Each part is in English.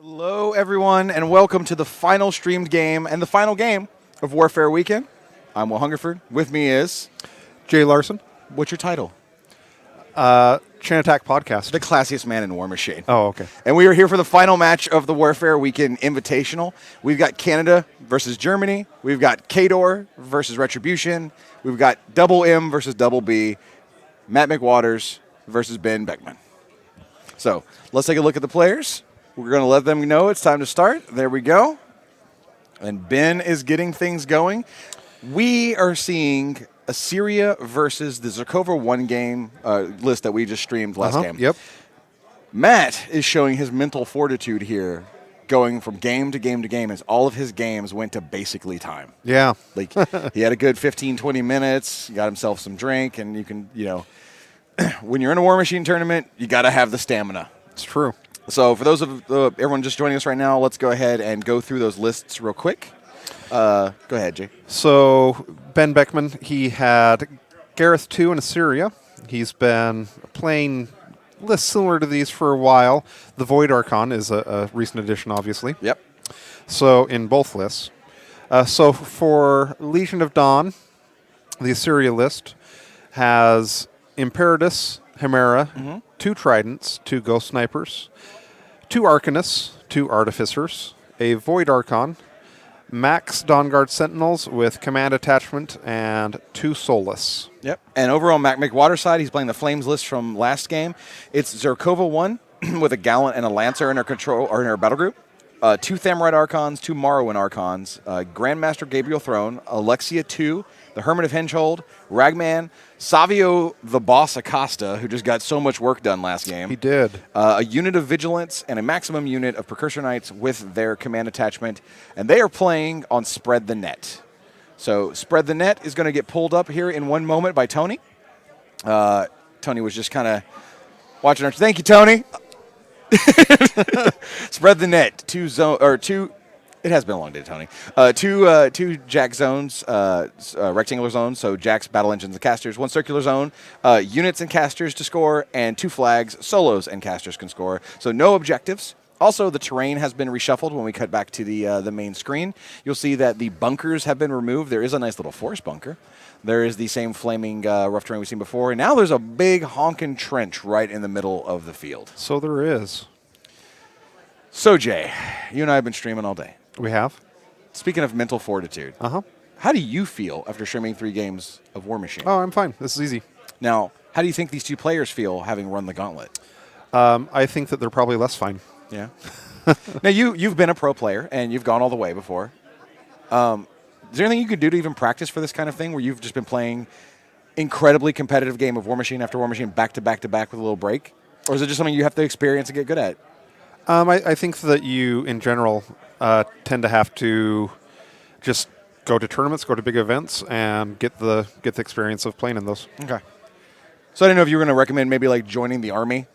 Hello, everyone, and welcome to the final streamed game and the final game of Warfare Weekend. I'm Will Hungerford. With me is... Jay Larson, What's your title? Chin Attack Podcast. The classiest man in War Machine. Oh, okay. And we are here for the final match of the Warfare Weekend Invitational. We've got Canada versus Germany. We've got Kador versus Retribution. We've got Double M versus Double B. Matt McWaters versus Ben Beckman. So let's take a look at the players. We're going to let them know it's time to start. There we go. And Ben is getting things going. We are seeing Assyria versus the Zerkova 1 game list that we just streamed last game. Yep. Matt is showing his mental fortitude here, going from game to game to game, as all of his games went to basically time. Yeah. Like, he had a good 15, 20 minutes, got himself some drink, and you can, when you're in a War Machine tournament, you got to have the stamina. It's true. So for those of everyone just joining us right now, let's go ahead and go through those lists real quick. Go ahead, Jay. So, Ben Beckman, he had Gareth 2 in Assyria. He's been playing lists similar to these for a while. The Void Archon is a recent addition, obviously. Yep. So, in both lists. So, for Legion of Dawn, the Assyria list has Imperatus, Hemera, 2 Tridents, 2 Ghost Snipers, 2 Arcanists, 2 Artificers, a Void Archon, Max Dawnguard Sentinels with Command Attachment, and 2 Soulless. Yep. And over on Mac McWater's side, he's playing the Flames list from last game. It's Zerkova 1 with a Gallant and a Lancer in her control or in her battle group. 2 Thamrite Archons, 2 Morrowind Archons, Grandmaster Gabriel Throne, Alexia 2, the Hermit of Henchhold, Ragman, Savio the Boss Acosta, who just got so much work done last game. He did. A unit of Vigilance and a maximum unit of Precursor Knights with their command attachment. And they are playing on Spread the Net. So Spread the Net is going to get pulled up here in one moment by Tony. Tony was just kind of watching our... Thank you, Tony. Spread the Net. Two... It has been a long day, Tony. Two Jack zones, rectangular zones, so Jack's battle engines and casters. 1 circular zone, units and casters to score, and 2 flags, solos and casters can score. So no objectives. Also, the terrain has been reshuffled when we cut back to the main screen. You'll see that the bunkers have been removed. There is a nice little forest bunker. There is the same flaming rough terrain we've seen before. And now there's a big honking trench right in the middle of the field. So there is. So, Jay, you and I have been streaming all day. We have. Speaking of mental fortitude, how do you feel after streaming 3 games of War Machine? Oh, I'm fine. This is easy. Now, how do you think these 2 players feel having run the gauntlet? I think that they're probably less fine. Yeah. Now, you've been a pro player, and you've gone all the way before. Is there anything you could do to even practice for this kind of thing, where you've just been playing incredibly competitive game of War Machine after War Machine back to back to back with a little break? Or is it just something you have to experience and get good at? I think that you, in general, tend to have to just go to tournaments, go to big events, and get the experience of playing in those. Okay. So I didn't know if you were going to recommend maybe like joining the Army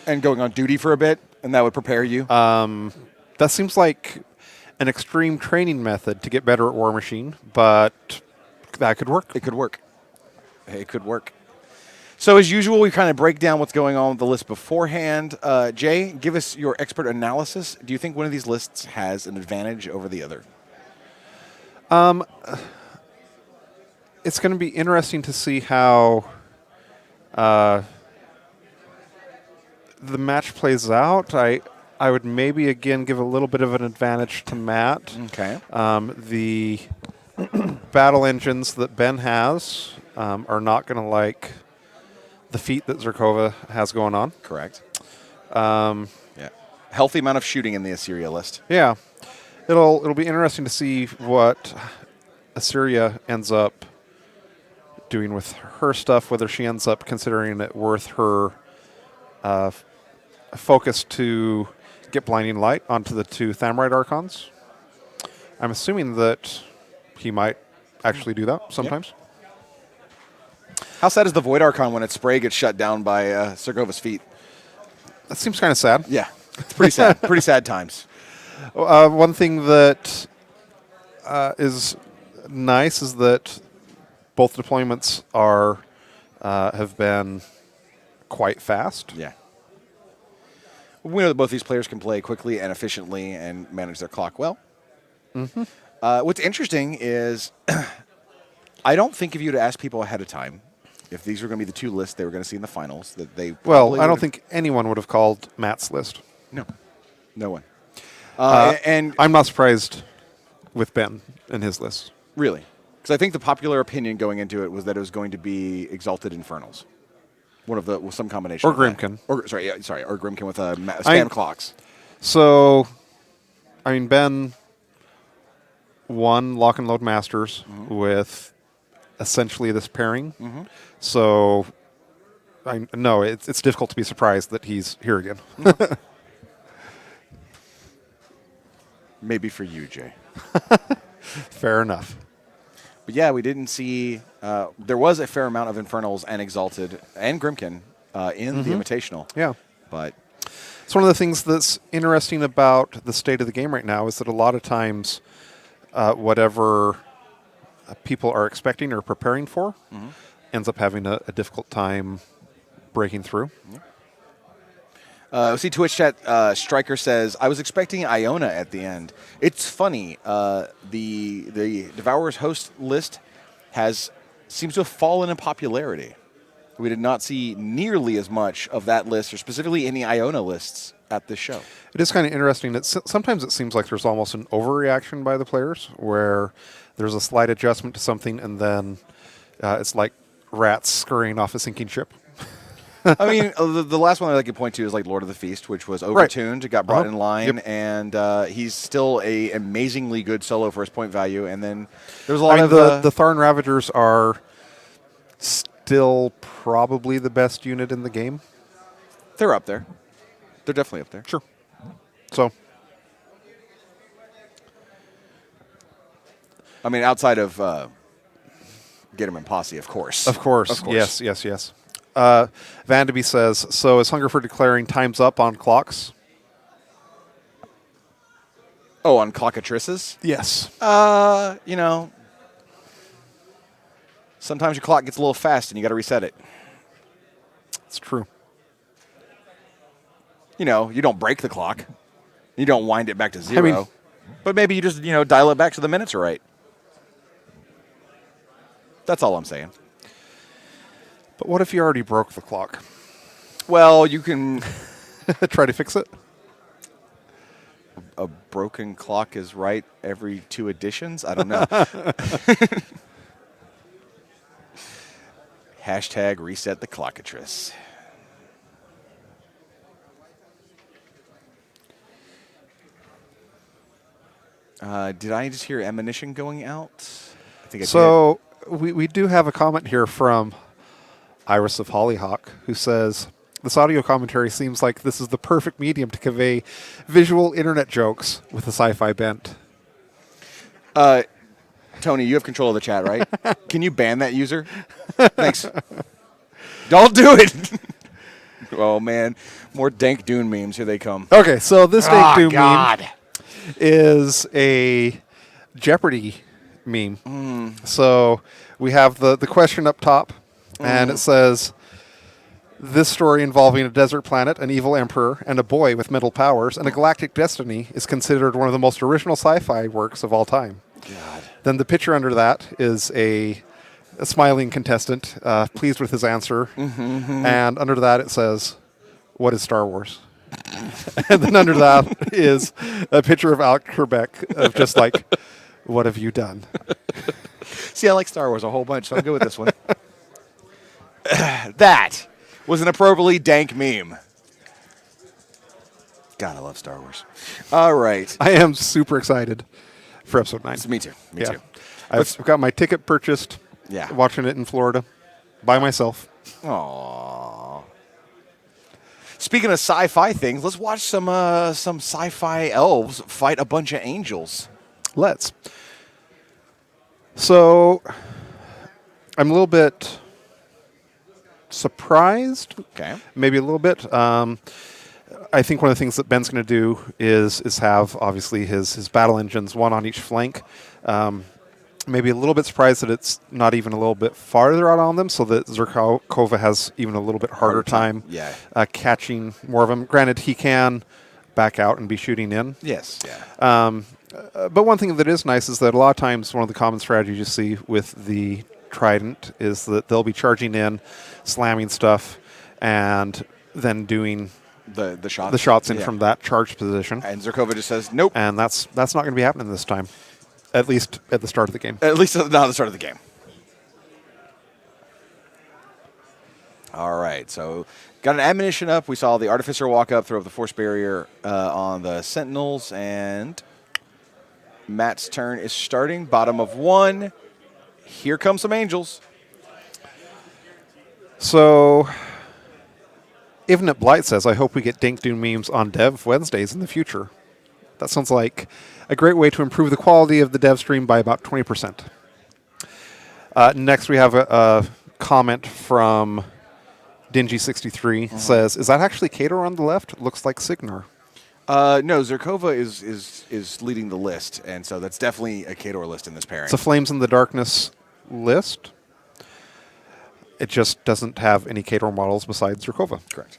and going on duty for a bit, and that would prepare you. That seems like an extreme training method to get better at War Machine, but that could work. It could work. It could work. So as usual, we kind of break down what's going on with the list beforehand. Jay, give us your expert analysis. Do you think one of these lists has an advantage over the other? It's going to be interesting to see how the match plays out. I would maybe, again, give a little bit of an advantage to Matt. Okay. The battle engines that Ben has are not going to like the feat that Zerkova has going on. Correct. Yeah. Healthy amount of shooting in the Assyria list. Yeah. It'll be interesting to see what Assyria ends up doing with her stuff, whether she ends up considering it worth her focus to get Blinding Light onto the 2 Thamrite Archons. I'm assuming that he might actually do that sometimes. Yep. How sad is the Void Archon when its spray gets shut down by Zerkova's feet? That seems kind of sad. Yeah, it's pretty sad. Pretty sad times. One thing that is nice is that both deployments have been quite fast. Yeah. We know that both these players can play quickly and efficiently and manage their clock well. Mm-hmm. What's interesting is I don't think if you'd asked people ahead of time if these were going to be the two lists they were going to see in the finals, that they Well, I don't would've- think anyone would have called Matt's list. no one. And I'm not surprised with Ben and his list. really, because I think the popular opinion going into it was that it was going to be Exalted Infernals, with some combination, Or of that. Grimkin. or Grimkin with spam clocks. So, I mean, Ben won Lock and Load Masters with essentially this pairing. So, no, it's difficult to be surprised that he's here again. Maybe for you, Jay. Fair enough. But yeah, we didn't see. There was a fair amount of Infernals and Exalted and Grimkin in the Invitational. Yeah. But It's one of the things that's interesting about the state of the game right now is that a lot of times whatever people are expecting or preparing for ends up having a difficult time breaking through. see Twitch chat. Striker says, "I was expecting Iona at the end." It's funny. The Devourer's host list seems to have fallen in popularity. We did not see nearly as much of that list, or specifically any Iona lists, at this show. It is kind of interesting that sometimes it seems like there's almost an overreaction by the players where there's a slight adjustment to something and then it's like rats scurrying off a sinking ship. I mean, the last one I could point to is like Lord of the Feast, which was overtuned. It got brought in line, and he's still a amazingly good solo for his point value. And then there was a lot of the Tharn Ravagers are still probably the best unit in the game. They're up there. They're definitely up there. Sure. So, I mean, outside of Get 'em and Posse, of course. of course. Yes. Vanderby says, so is Hungerford declaring time's up on clocks? Oh, on clockatrices? Yes. Sometimes your clock gets a little fast and you got to reset it. It's true. You don't break the clock. You don't wind it back to zero. But maybe you just, dial it back so the minutes are right. That's all I'm saying. But what if you already broke the clock? Well, you can... Try to fix it? A broken clock is right every 2 editions? I don't know. Hashtag reset the clockatrice. Did I just hear ammunition going out? I think I So we do have a comment here from Iris of Hollyhock, who says, this audio commentary seems like this is the perfect medium to convey visual internet jokes with a sci-fi bent. Tony, you have control of the chat, right? Can you ban that user? Thanks. Don't do it. Oh, man. More dank Dune memes. Here they come. Okay, so this Dank Doom God. meme is a Jeopardy meme. So we have the question up top, and it says, this story involving a desert planet, an evil emperor, and a boy with mental powers, and a galactic destiny is considered one of the most original sci-fi works of all time. God. Then the picture under that is a smiling contestant, pleased with his answer. And under that it says, what is Star Wars? And then under that is a picture of Alec Trebek of just like, what have you done? See, I like Star Wars a whole bunch, so I'm good with this one. That was an appropriately dank meme. God, I love Star Wars. All right. I am super excited for episode 9. Me too. Me too. I've got my ticket purchased. Yeah. Watching it in Florida by myself. Aww. Speaking of sci-fi things, let's watch some sci-fi elves fight a bunch of angels. Let's. So, I'm a little bit surprised. Okay. Maybe a little bit. I think one of the things that Ben's going to do is have, obviously, his battle engines, one on each flank. maybe a little bit surprised that it's not even a little bit farther out on them, so that Zerkova has even a little bit harder time Yeah. catching more of them. Granted, he can back out and be shooting in. Yes. Yeah. But one thing that is nice is that a lot of times one of the common strategies you see with the Trident is that they'll be charging in, slamming stuff, and then doing the shots. the shots in from that charged position. And Zerkova just says nope. And that's not going to be happening this time, at least at the start of the game. At least not at the start of the game. All right, so got an admonition up. We saw the Artificer walk up, throw up the Force Barrier on the Sentinels, and Matt's turn is starting. Bottom of 1. Here come some Angels. So, Infinite Blight says, I hope we get Dink Doom memes on Dev Wednesdays in the future. That sounds like a great way to improve the quality of the dev stream by about 20%. Next, we have a comment from Dingy63. Says, is that actually Kador on the left? Looks like Signar. No, Zerkova is leading the list, and so that's definitely a Kador list in this pairing. It's a Flames in the Darkness list. It just doesn't have any Kador models besides Zerkova. Correct.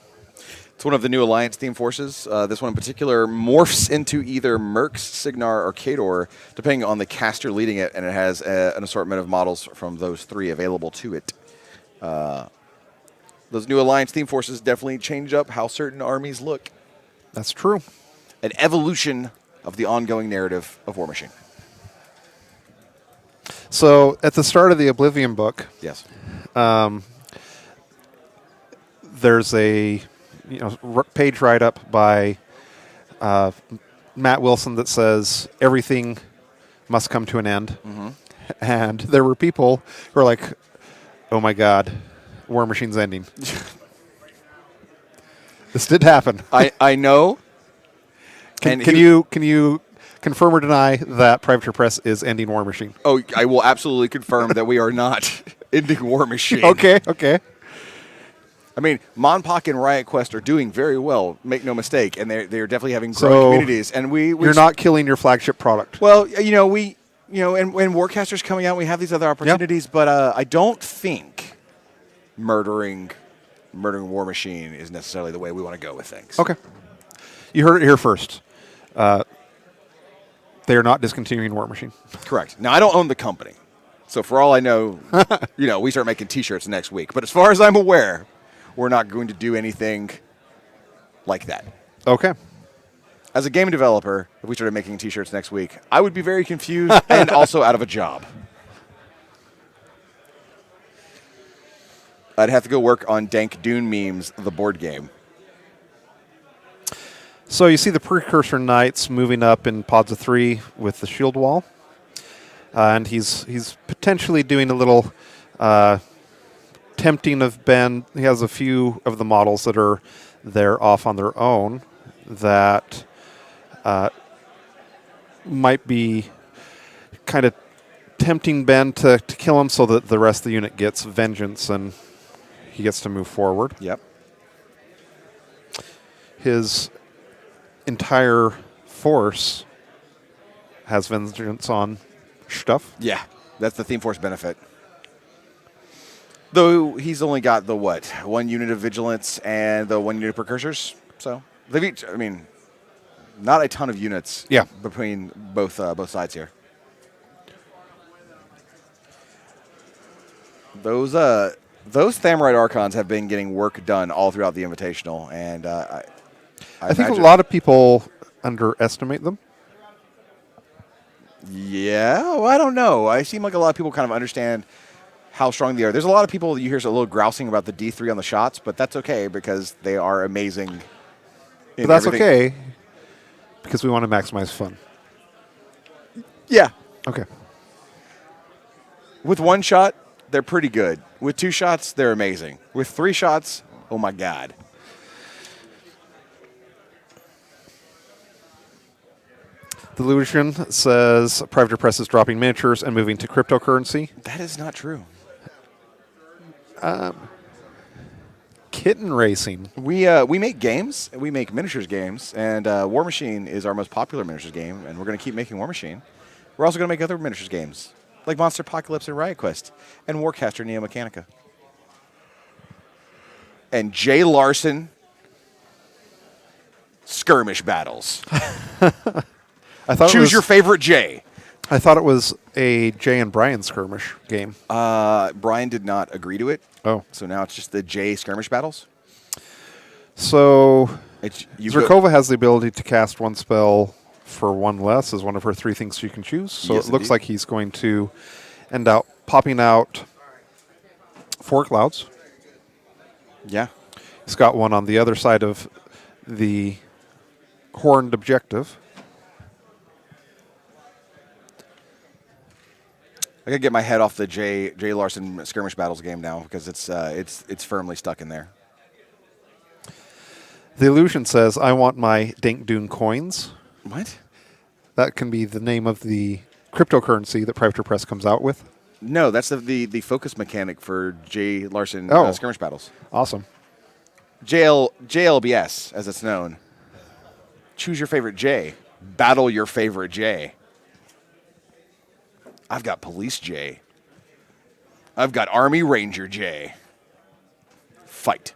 It's one of the new Alliance theme forces. This one in particular morphs into either Mercs, Signar, or Kador, depending on the caster leading it, and it has an assortment of models from those 3 available to it. Those new Alliance theme forces definitely change up how certain armies look. That's true. An evolution of the ongoing narrative of War Machine. So, at the start of the Oblivion book, Yes. there's a page write-up by Matt Wilson that says everything must come to an end. And there were people who were like, oh my God, War Machine's ending. This did happen. I know. Can you confirm or deny that Privateer Press is ending War Machine? Oh, I will absolutely confirm that we are not ending War Machine. Okay. I mean, Monpok and Riot Quest are doing very well, make no mistake, and they're definitely having So, growing communities. And you're not killing your flagship product. Well, and Warcaster's coming out, we have these other opportunities, but I don't think murdering War Machine is necessarily the way we want to go with things. Okay. You heard it here first. They are not discontinuing War Machine. Correct. Now, I don't own the company, so for all I know, we start making T-shirts next week. But as far as I'm aware, we're not going to do anything like that. Okay. As a game developer, if we started making T-shirts next week, I would be very confused and also out of a job. I'd have to go work on Dank Dune Memes, the board game. So you see the Precursor Knights moving up in pods of 3 with the shield wall. And he's potentially doing a little tempting of Ben. He has a few of the models that are there off on their own that might be kind of tempting Ben to kill him so that the rest of the unit gets vengeance and he gets to move forward. Yep. His entire force has vengeance on stuff. Yeah, that's the Theme Force benefit. Though he's only got the 1 unit of Vigilance and the 1 unit of Precursors. So they've each, not a ton of units between both sides here. Those Thamorite Archons have been getting work done all throughout the Invitational, and I think a lot of people underestimate them. Yeah, well, I don't know. I seem like a lot of people kind of understand how strong they are. There's a lot of people that you hear a little grousing about the D3 on the shots, but that's okay because they are amazing. But that's okay because we want to maximize fun. Yeah. Okay. With 1 shot, they're pretty good. With 2 shots, they're amazing. With 3 shots, oh my God. The Illusion says Privateer Press is dropping miniatures and moving to cryptocurrency. That is not true. Kitten racing. We make games. We make miniatures games, and War Machine is our most popular miniatures game, and we're going to keep making War Machine. We're also going to make other miniatures games like Monster Apocalypse and Riot Quest, and Warcaster Neo Mechanica. And Jay Larson skirmish battles. I thought Choose your favorite Jay. I thought it was a Jay and Brian skirmish game. Brian did not agree to it. Oh. So now it's just the Jay skirmish battles. So You Zerkova has the ability to cast one spell for one less as one of her 3 things she can choose. So Yes, it looks indeed. like he's going to end up popping out 4 clouds. Yeah. He's got one on the other side of the horned objective. I gotta get my head off the Jay Larson skirmish battles game now because it's firmly stuck in there. The illusion says, I want my Dink Dune coins. What? That can be the name of the cryptocurrency that Privateer Press comes out with. No, that's the focus mechanic for Jay Larson Oh. skirmish battles. Awesome. JLBS, as it's known. Choose your favorite J. Battle your favorite J. I've got Police J. I've got Army Ranger J. Fight.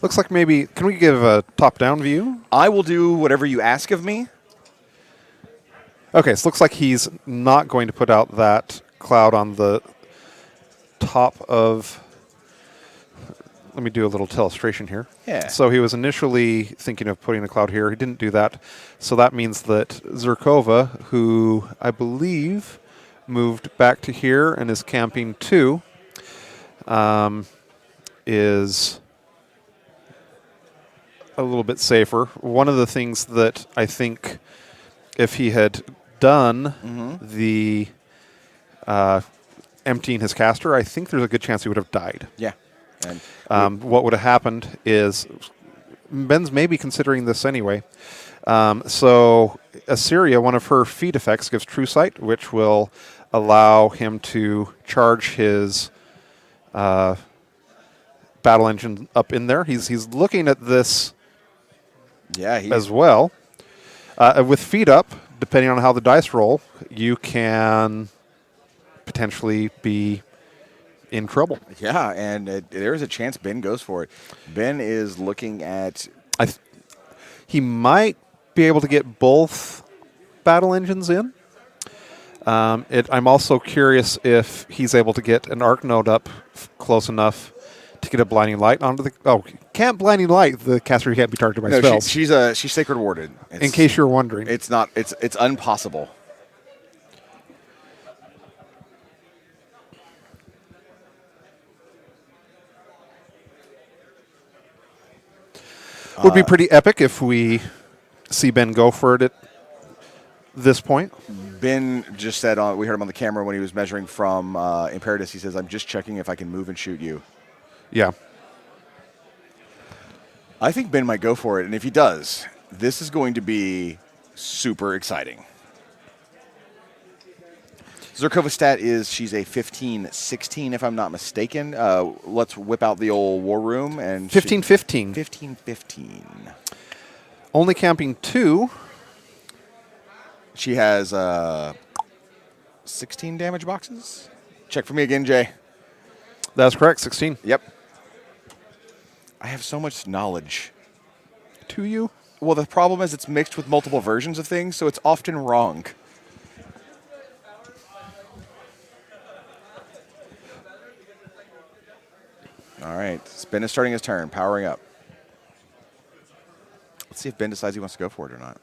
Looks like maybe, can we give a top-down view? I will do whatever you ask of me. Okay, so it looks like he's not going to put out that cloud on the top of... Let me do a little illustration here. Yeah. So he was initially thinking of putting a cloud here. He didn't do that. So that means that Zerkova, who I believe moved back to here and is camping 2, is a little bit safer. One of the things that I think if he had done the emptying his caster, I think there's a good chance he would have died. Yeah. And What would have happened is Ben's maybe considering this anyway. So Assyria, one of her feat effects, gives True Sight, which will allow him to charge his battle engine up in there. He's looking at this as well. With feet up, depending on how the dice roll, you can potentially be in trouble. Yeah, and there is a chance Ben goes for it. Ben is looking at... He might be able to get both battle engines in. I'm also curious if he's able to get an arc node up close enough to get a blinding light onto the... Oh, can't blinding light. The caster can't be targeted by spells. She's sacred warded. In case you're wondering. It's not... It's impossible. Would be pretty epic if we see Ben go for it at this point. Ben just said, we heard him on the camera when he was measuring from Imperatus, he says, I'm just checking if I can move and shoot you. Yeah. I think Ben might go for it, and if he does, this is going to be super exciting. Zerkova's stat is she's a 15-16, if I'm not mistaken. Let's whip out the old war room. And 15-15. 15-15. Only camping 2. She has 16 damage boxes. Check for me again, Jay. That's correct, 16. Yep. I have so much knowledge. To you? Well, the problem is it's mixed with multiple versions of things, so it's often wrong. All right. Ben is starting his turn, powering up. Let's see if Ben decides he wants to go for it or not.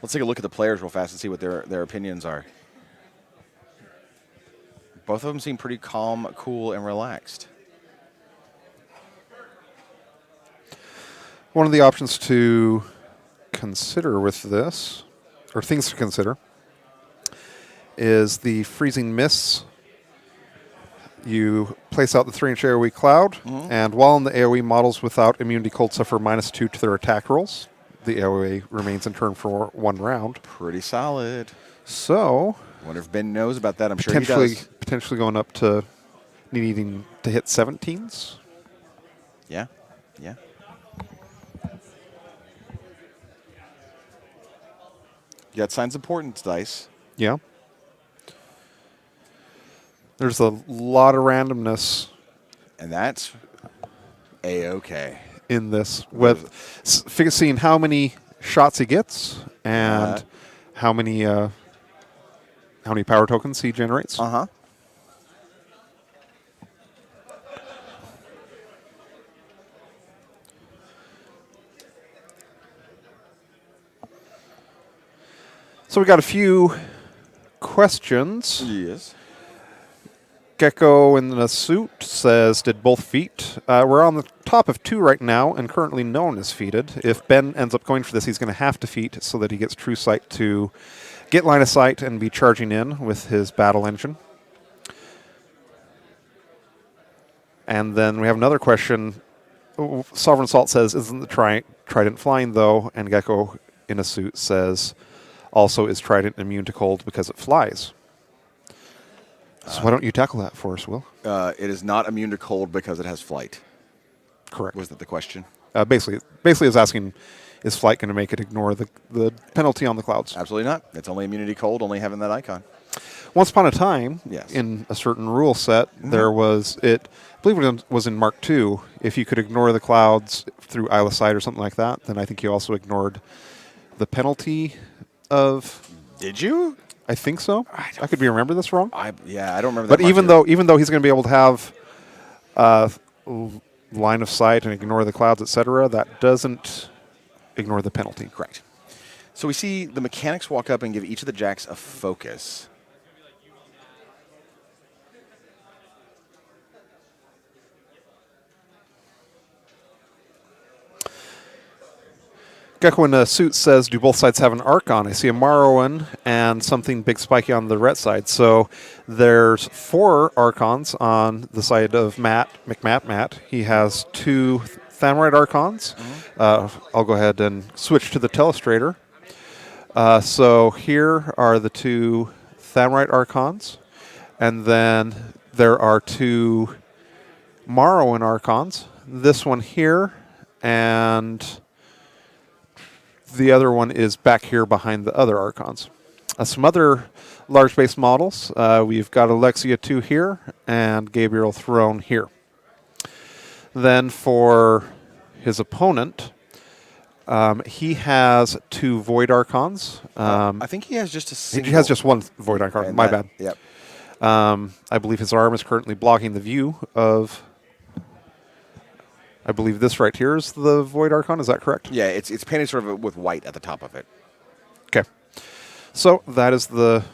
Let's take a look at the players real fast and see what their opinions are. Both of them seem pretty calm, cool, and relaxed. One of the options to consider with this, or things to consider, is the freezing mists. You place out the 3-inch AoE cloud, and while in the AoE, models without immunity cold suffer -2 to their attack rolls. The AoE remains in turn for 1 round. Pretty solid. So, Wonder if Ben knows about that. I'm sure he does. potentially going up to needing to hit 17s. Yeah. Yeah. You got signs of importance dice. Yeah. There's a lot of randomness And that's A-okay. in this with seeing how many shots he gets and how many power tokens he generates. Uh-huh. So we got a few questions. Yes. Gecko in the suit says, did both feet? We're on the top of 2 right now and currently no one is feated. If Ben ends up going for this, he's going to have to feat so that he gets true sight to get line of sight and be charging in with his battle engine. And then we have another question. Sovereign Salt says, isn't the trident flying though? And Gecko in a suit says, also is trident immune to cold because it flies? So why don't you tackle that for us, Will? It is not immune to cold because it has flight. Correct. Was that the question? Basically is asking, is flight going to make it ignore the penalty on the clouds? Absolutely not. It's only immunity cold, only having that icon. Once upon a time, Yes. in a certain rule set, there was I believe it was in Mark II. If you could ignore the clouds through Isle of Sight or something like that, then I think you also ignored the penalty of. Did you? I think so. I could be remember this wrong. I don't remember that. But much even either. though he's going to be able to have line of sight and ignore the clouds, etc., that doesn't ignore the penalty. Correct. So we see the mechanics walk up and give each of the jacks a focus. Gecko in a suit says, do both sides have an Archon? I see a Morrowind and something big spiky on the ret side. So there's 4 Archons on the side of Matt. He has 2 Thamrite Archons. I'll go ahead and switch to the Telestrator. So here are the 2 Thamrite Archons. And then there are 2 Morrowind Archons. This one here and the other one is back here behind the other Archons. Some other large base models. We've got Alexia 2 here and Gabriel Throne here. Then for his opponent, he has 2 Void Archons. I think he has just a single. He has just 1 Void Archon. My bad. Yep. I believe his arm is currently blocking the view of. I believe this right here is the Void Archon. Is that correct? Yeah, it's painted sort of with white at the top of it. Okay. So that is the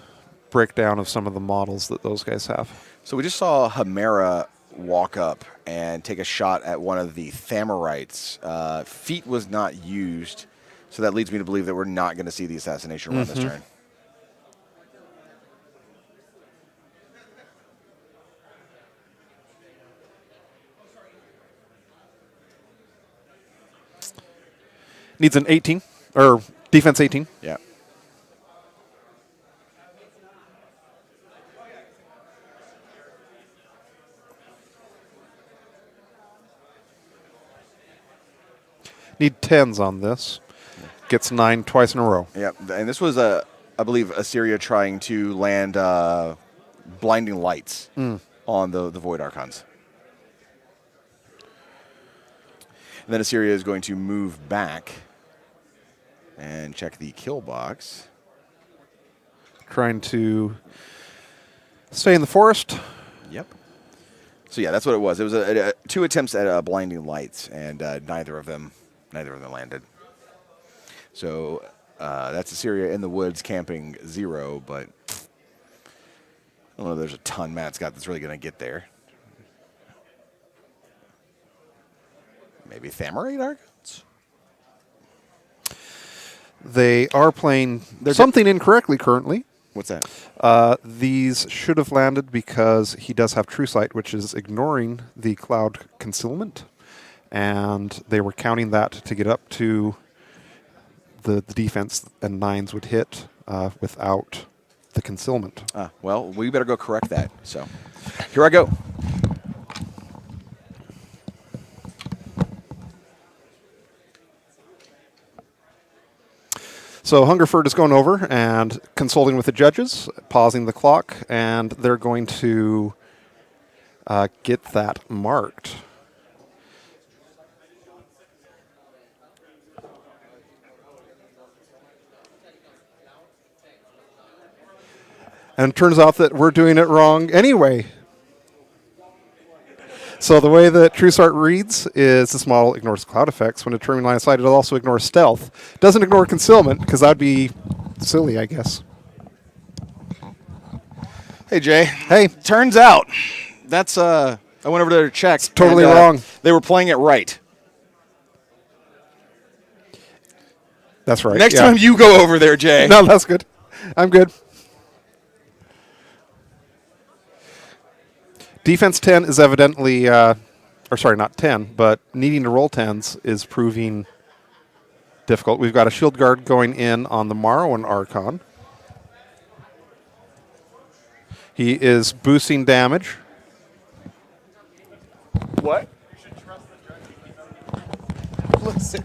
breakdown of some of the models that those guys have. So we just saw Hemera walk up and take a shot at one of the Thamarites. Feet was not used, so that leads me to believe that we're not going to see the assassination run this turn. Needs an 18, or defense 18. Yeah. Need 10s on this. Gets 9 twice in a row. Yeah, and this was, I believe, Assyria trying to land blinding lights on the Void Archons. And then Assyria is going to move back and check the kill box. Trying to stay in the forest. Yep. So yeah, that's what it was. It was 2 attempts at blinding lights, and neither of them landed. So that's Assyria in the woods camping 0, but I don't know if there's a ton Matt's got that's really going to get there. Maybe Thammarite Archons? They are playing something incorrectly currently. What's that? These should have landed because he does have True Sight, which is ignoring the cloud concealment. And they were counting that to get up to the defense, and 9s would hit without the concealment. Well, we better go correct that. So here I go. So Hungerford is going over and consulting with the judges, pausing the clock, and they're going to get that marked. And it turns out that we're doing it wrong anyway. So the way that TrueStart reads is this model ignores cloud effects. When determining line of sight, it also ignores stealth. Doesn't ignore concealment, because that'd be silly, I guess. Hey, Jay. Hey. Turns out, that's, I went over there to check. It's totally wrong. They were playing it right. That's right. Next time you go over there, Jay. No, that's good. I'm good. Defense 10 is evidently, or sorry, not 10, but needing to roll 10s is proving difficult. We've got a shield guard going in on the Morrowind Archon. He is boosting damage. What? You should trust the judge. Listen,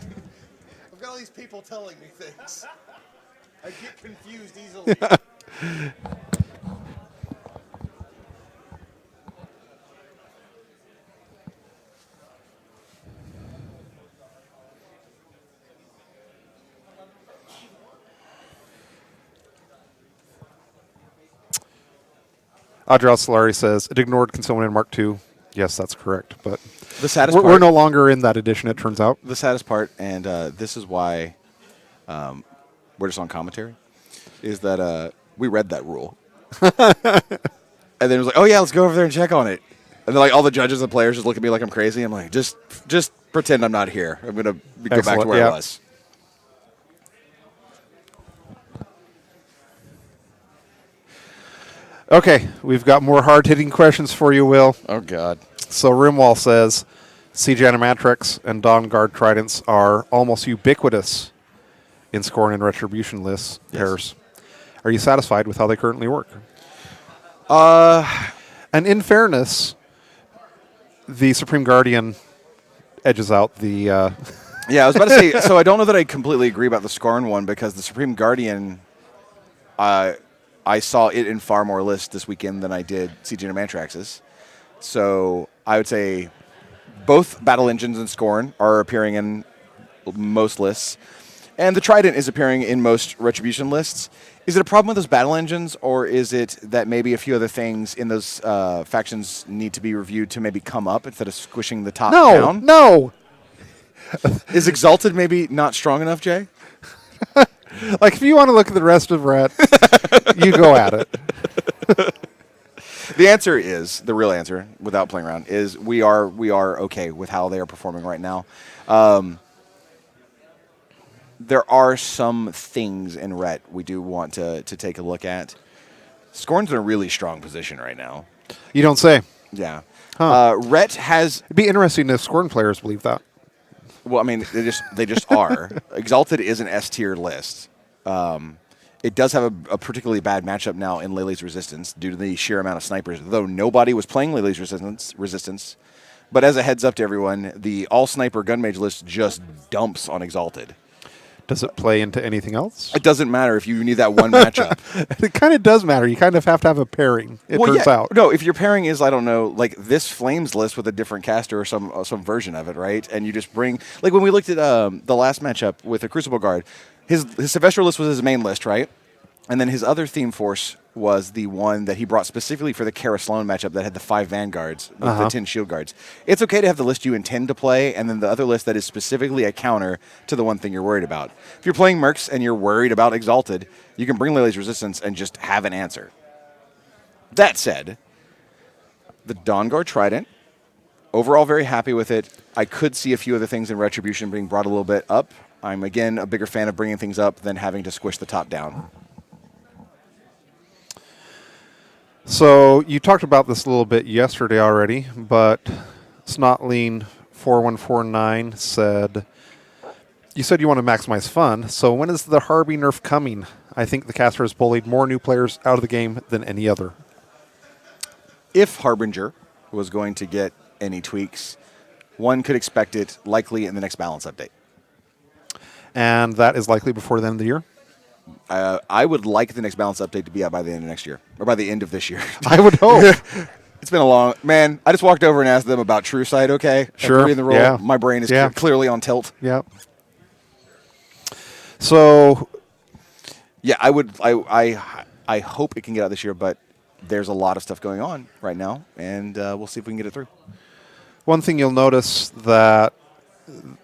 I've got all these people telling me things. I get confused easily. Adriel Solari says, it ignored concealment in Mark II. Yes, that's correct. But The saddest we're part, no longer in that edition, it turns out. the saddest part, and this is why we're just on commentary, is that we read that rule. And then it was like, oh, yeah, let's go over there and check on it. And then, like, all the judges and players just look at me like I'm crazy. I'm like, just pretend I'm not here. I'm going to go back to where I was. Okay, we've got more hard-hitting questions for you, Will. Oh, God. So Rimwall says, Siege Animatrix and Dawn Guard Tridents are almost ubiquitous in Scorn and Retribution lists pairs. Are you satisfied with how they currently work? And in fairness, the Supreme Guardian edges out the... Yeah, I was about to say, so I don't know that I completely agree about the Scorn one, because the Supreme Guardian, I saw it in far more lists this weekend than I did Siege and Mantrax's. So I would say both Battle Engines and Scorn are appearing in most lists. And the Trident is appearing in most Retribution lists. Is it a problem with those Battle Engines, or is it that maybe a few other things in those factions need to be reviewed to maybe come up instead of squishing the top down? No! Is Exalted maybe not strong enough, Jay? Like, if you want to look at the rest of Ret, you go at it. The answer is, the real answer, without playing around, is we are okay with how they are performing right now. There are some things in Ret we do want to take a look at. Scorn's in a really strong position right now. You don't say. Yeah. Huh. Ret has... It'd be interesting if Scorn players believe that. Well, I mean, they just are. Exalted is an S-tier list. It does have a particularly bad matchup now in Lele's Resistance due to the sheer amount of snipers, though nobody was playing Lele's Resistance. But as a heads up to everyone, the all-sniper gunmage list just dumps on Exalted. Does it play into anything else? It doesn't matter if you need that one matchup. It kind of does matter. You kind of have to have a pairing, it turns out. No, if your pairing is, I don't know, like this Flames list with a different caster or some version of it, right? And you just bring... Like when we looked at the last matchup with the Crucible Guard, his Sylvester list was his main list, right? And then his other theme force was the one that he brought specifically for the Kara Sloan matchup that had the 5 Vanguards with the 10 Shield Guards. It's okay to have the list you intend to play, and then the other list that is specifically a counter to the one thing you're worried about. If you're playing Mercs and you're worried about Exalted, you can bring Lele's Resistance and just have an answer. That said, the Dawn Guard Trident, overall very happy with it. I could see a few other things in Retribution being brought a little bit up. I'm, again, a bigger fan of bringing things up than having to squish the top down. So you talked about this a little bit yesterday already, but Snotlean4149 said, you said you want to maximize fun, so when is the Harby nerf coming? I think the caster has bullied more new players out of the game than any other. If Harbinger was going to get any tweaks, one could expect it likely in the next balance update. And that is likely before the end of the year? I would like the next balance update to be out by the end of next year, or by the end of this year. I would hope. It's been a long man. I just walked over and asked them about True Sight. Okay, Sure. After reading the role, Yeah. my brain is Yeah. clearly on tilt. Yeah. So Yeah, I would. I hope it can get out this year, but there's a lot of stuff going on right now, and we'll see if we can get it through. one thing you'll notice that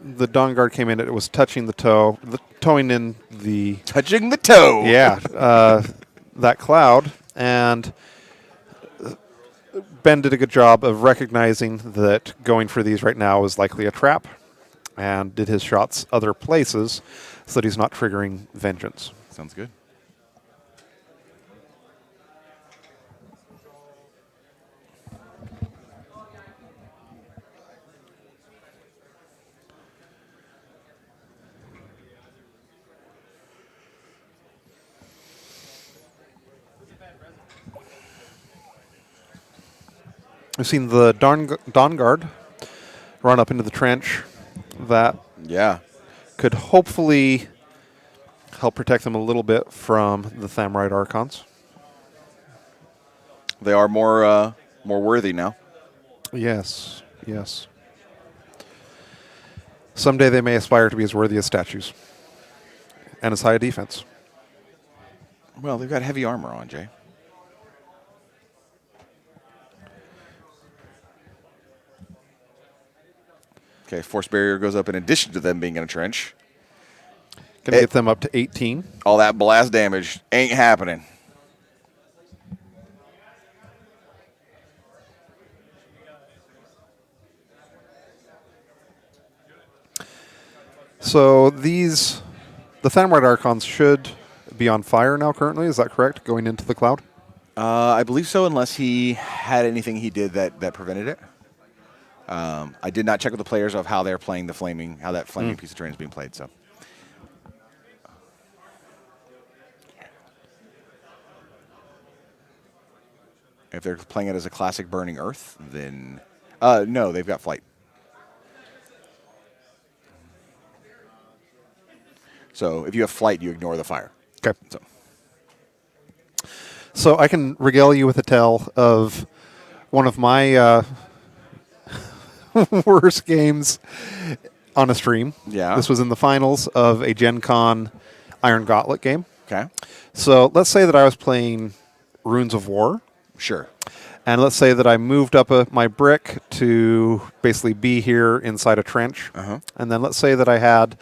the Dawn Guard came in, it was touching the toe, towing in the Touching the toe. that cloud, and Ben did a good job of recognizing that going for these right now is likely a trap, and did his shots other places so that he's not triggering vengeance. Sounds good. We've seen the Dawn Guard run up into the trench. That Yeah. could hopefully help protect them a little bit from the Thamrite Archons. They are more worthy now. Yes, yes. Someday they may aspire to be as worthy as statues and as high a defense. Well, they've got heavy armor on, Jay. Okay, force barrier goes up in addition to them being in a trench. Going to get them up to 18. All that blast damage ain't happening. So the Thamrite Archons should be on fire now currently. Is that correct, going into the cloud? I believe so, unless he had anything he did that prevented it. I did not check with the players of how they're playing how that flaming piece of terrain is being played. So, if they're playing it as a classic Burning Earth, then no, they've got flight. So if you have flight, you ignore the fire. Okay. So I can regale you with a tale of one of my worst games on a stream. Yeah. This was in the finals of a Gen Con Iron Gauntlet game. Okay. So let's say that I was playing Runes of War. Sure. And let's say that I moved up my brick to basically be here inside a trench. Uh-huh. And then let's say that I had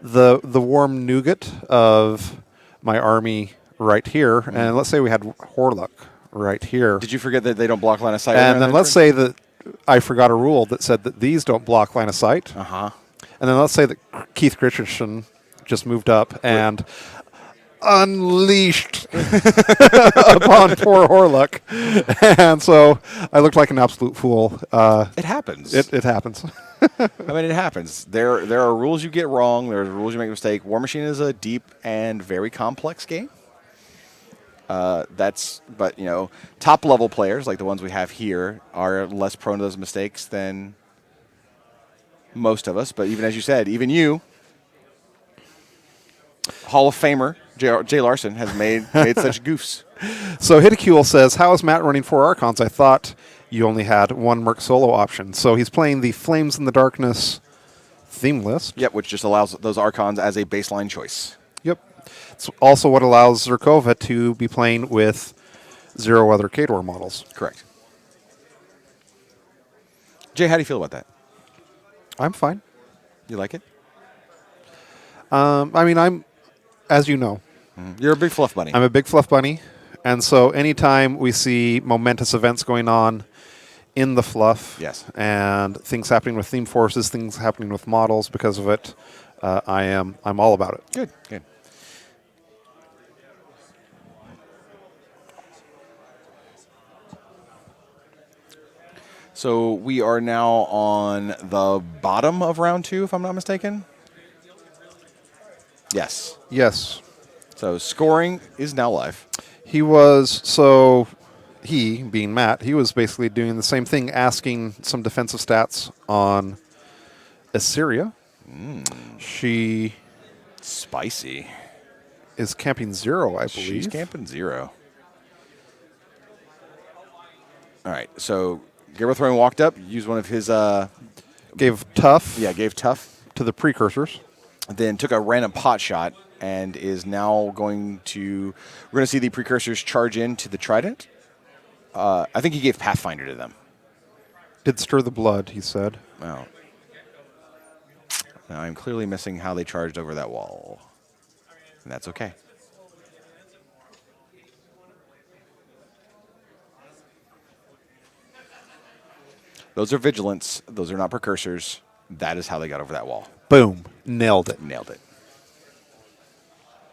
the warm nougat of my army right here. And let's say we had Horlock right here. Did you forget that they don't block line of sight? And then let's say that I forgot a rule that said that these don't block line of sight. Uh-huh. And then let's say that Keith Christensen just moved up and unleashed upon poor Horlock. And so I looked like an absolute fool. It happens. It happens. I mean, it happens. There are rules you get wrong. There are rules you make a mistake. War Machine is a deep and very complex game. But top level players like the ones we have here are less prone to those mistakes than most of us. But even as you said, even you, Hall of Famer Jay Larson, has made such goofs. So Hidakul says, how is Matt running 4 Archons? I thought you only had one Merc solo option. So he's playing the Flames in the Darkness theme list. Yep, which just allows those Archons as a baseline choice. Yep. It's also what allows Zerkova to be playing with 0 other Khador models. Correct. Jay, how do you feel about that? I'm fine. You like it? I'm, as you know, You're a big fluff bunny. I'm a big fluff bunny. And so anytime we see momentous events going on in the fluff, Yes. and things happening with theme forces, things happening with models because of it, I'm all about it. Good, good. So we are now on the bottom of round 2, if I'm not mistaken. Yes. Yes. So scoring is now live. He, being Matt, he was basically doing the same thing, asking some defensive stats on Assyria. She Spicy. is camping 0, I believe. She's camping 0. All right, so Gabriel Thorne walked up, used one of his... Gave tough. Yeah, gave tough. To the precursors. Then took a random pot shot and is now going to... We're going to see the precursors charge into the trident. I think he gave Pathfinder to them. Did stir the blood, he said. Wow. Now I'm clearly missing how they charged over that wall. And that's okay. Those are vigilants. Those are not precursors. That is how they got over that wall. Boom. Nailed it. Nailed it.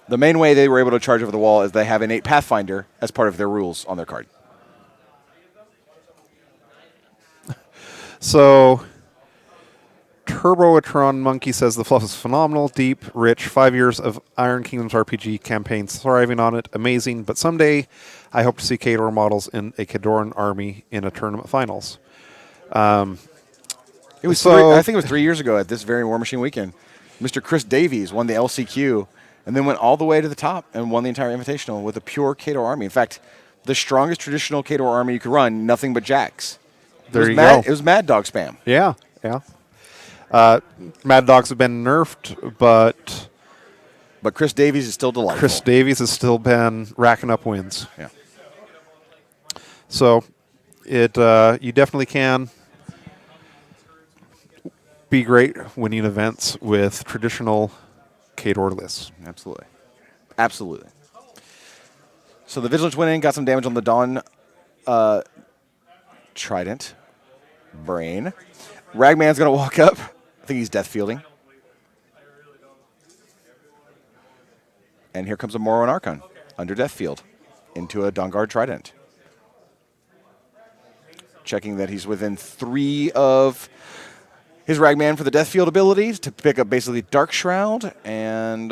The main way they were able to charge over the wall is they have innate Pathfinder as part of their rules on their card. So, Turboatron Monkey says the fluff is phenomenal, deep, rich, 5 years of Iron Kingdoms RPG campaigns thriving on it, amazing, but someday I hope to see Khador models in a Khadoran army in a tournament finals. It was I think it was 3 years ago at this very War Machine weekend. Mr. Chris Davies won the LCQ and then went all the way to the top and won the entire Invitational with a pure Khador army. In fact, the strongest traditional Khador army you could run, nothing but jacks. There you go. It was Mad Dog spam. Yeah, yeah. Mad Dogs have been nerfed, but Chris Davies is still delightful. Chris Davies has still been racking up wins. Yeah. So, you definitely can be great winning events with traditional Khador lists. Absolutely. Absolutely. So the Vigilance went in, got some damage on the Dawn Trident. Brain. Ragman's going to walk up. I think he's death fielding. And here comes a Morrowind Archon under death field into a Dawnguard Trident. Checking that he's within 3 of his Ragman for the death field abilities to pick up basically Dark Shroud. And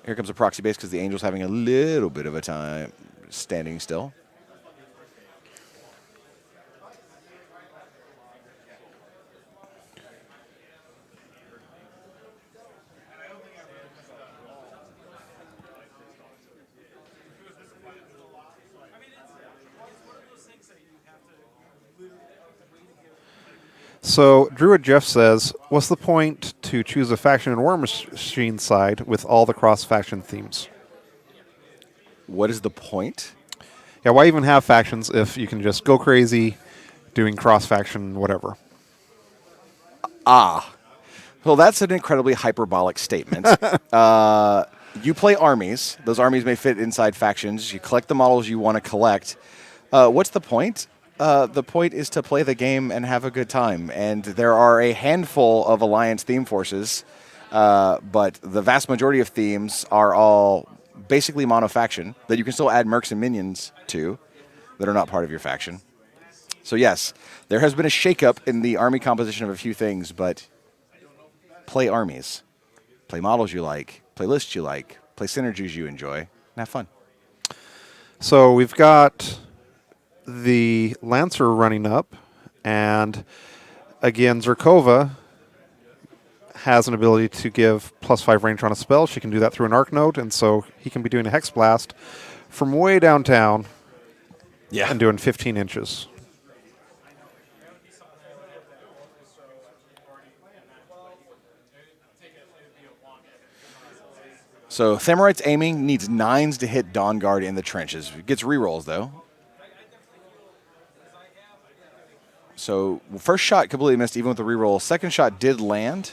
here comes a proxy base because the Angel's having a little bit of a time standing still. So, Druid Jeff says, what's the point to choose a faction in War Machine side with all the cross-faction themes? What is the point? Yeah, why even have factions if you can just go crazy doing cross-faction whatever? Well, that's an incredibly hyperbolic statement. You play armies. Those armies may fit inside factions. You collect the models you want to collect. What's the point? The point is to play the game and have a good time. And there are a handful of Alliance theme forces, but the vast majority of themes are all basically mono-faction that you can still add mercs and minions to that are not part of your faction. So yes, there has been a shakeup in the army composition of a few things, but play armies. Play models you like, play lists you like, play synergies you enjoy, and have fun. So we've got the Lancer running up, and again, Zerkova has an ability to give +5 range on a spell. She can do that through an Arc Node, and so he can be doing a Hex Blast from way downtown and doing 15 inches. So Thamorite's aiming, needs 9s to hit Dawnguard in the trenches. Gets rerolls, though. So first shot completely missed, even with the reroll. Second shot did land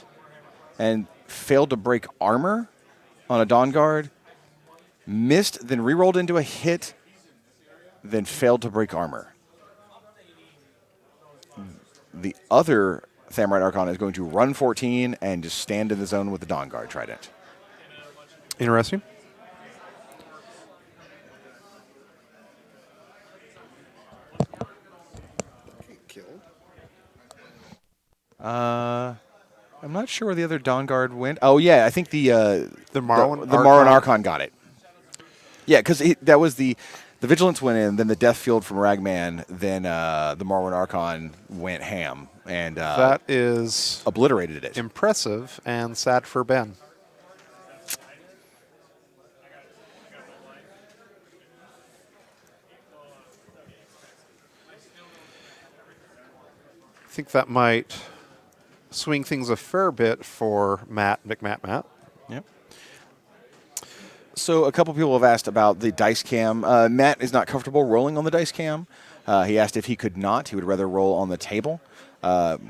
and failed to break armor on a Dawnguard. Missed, then rerolled into a hit, then failed to break armor. The other Thamorite Archon is going to run 14 and just stand in the zone with the Dawnguard Trident. Interesting. I'm not sure where the other Dawnguard went. Oh yeah, I think the Morrowind Morrowind Archon got it. Yeah, because that was the Vigilance went in, then the Death Field from Ragman, then the Marwyn Archon went ham and That is obliterated it. impressive and sad for Ben. I think that might swing things a fair bit for Matt. Yep. So a couple people have asked about the dice cam. Matt is not comfortable rolling on the dice cam. He asked if he could not. He would rather roll on the table.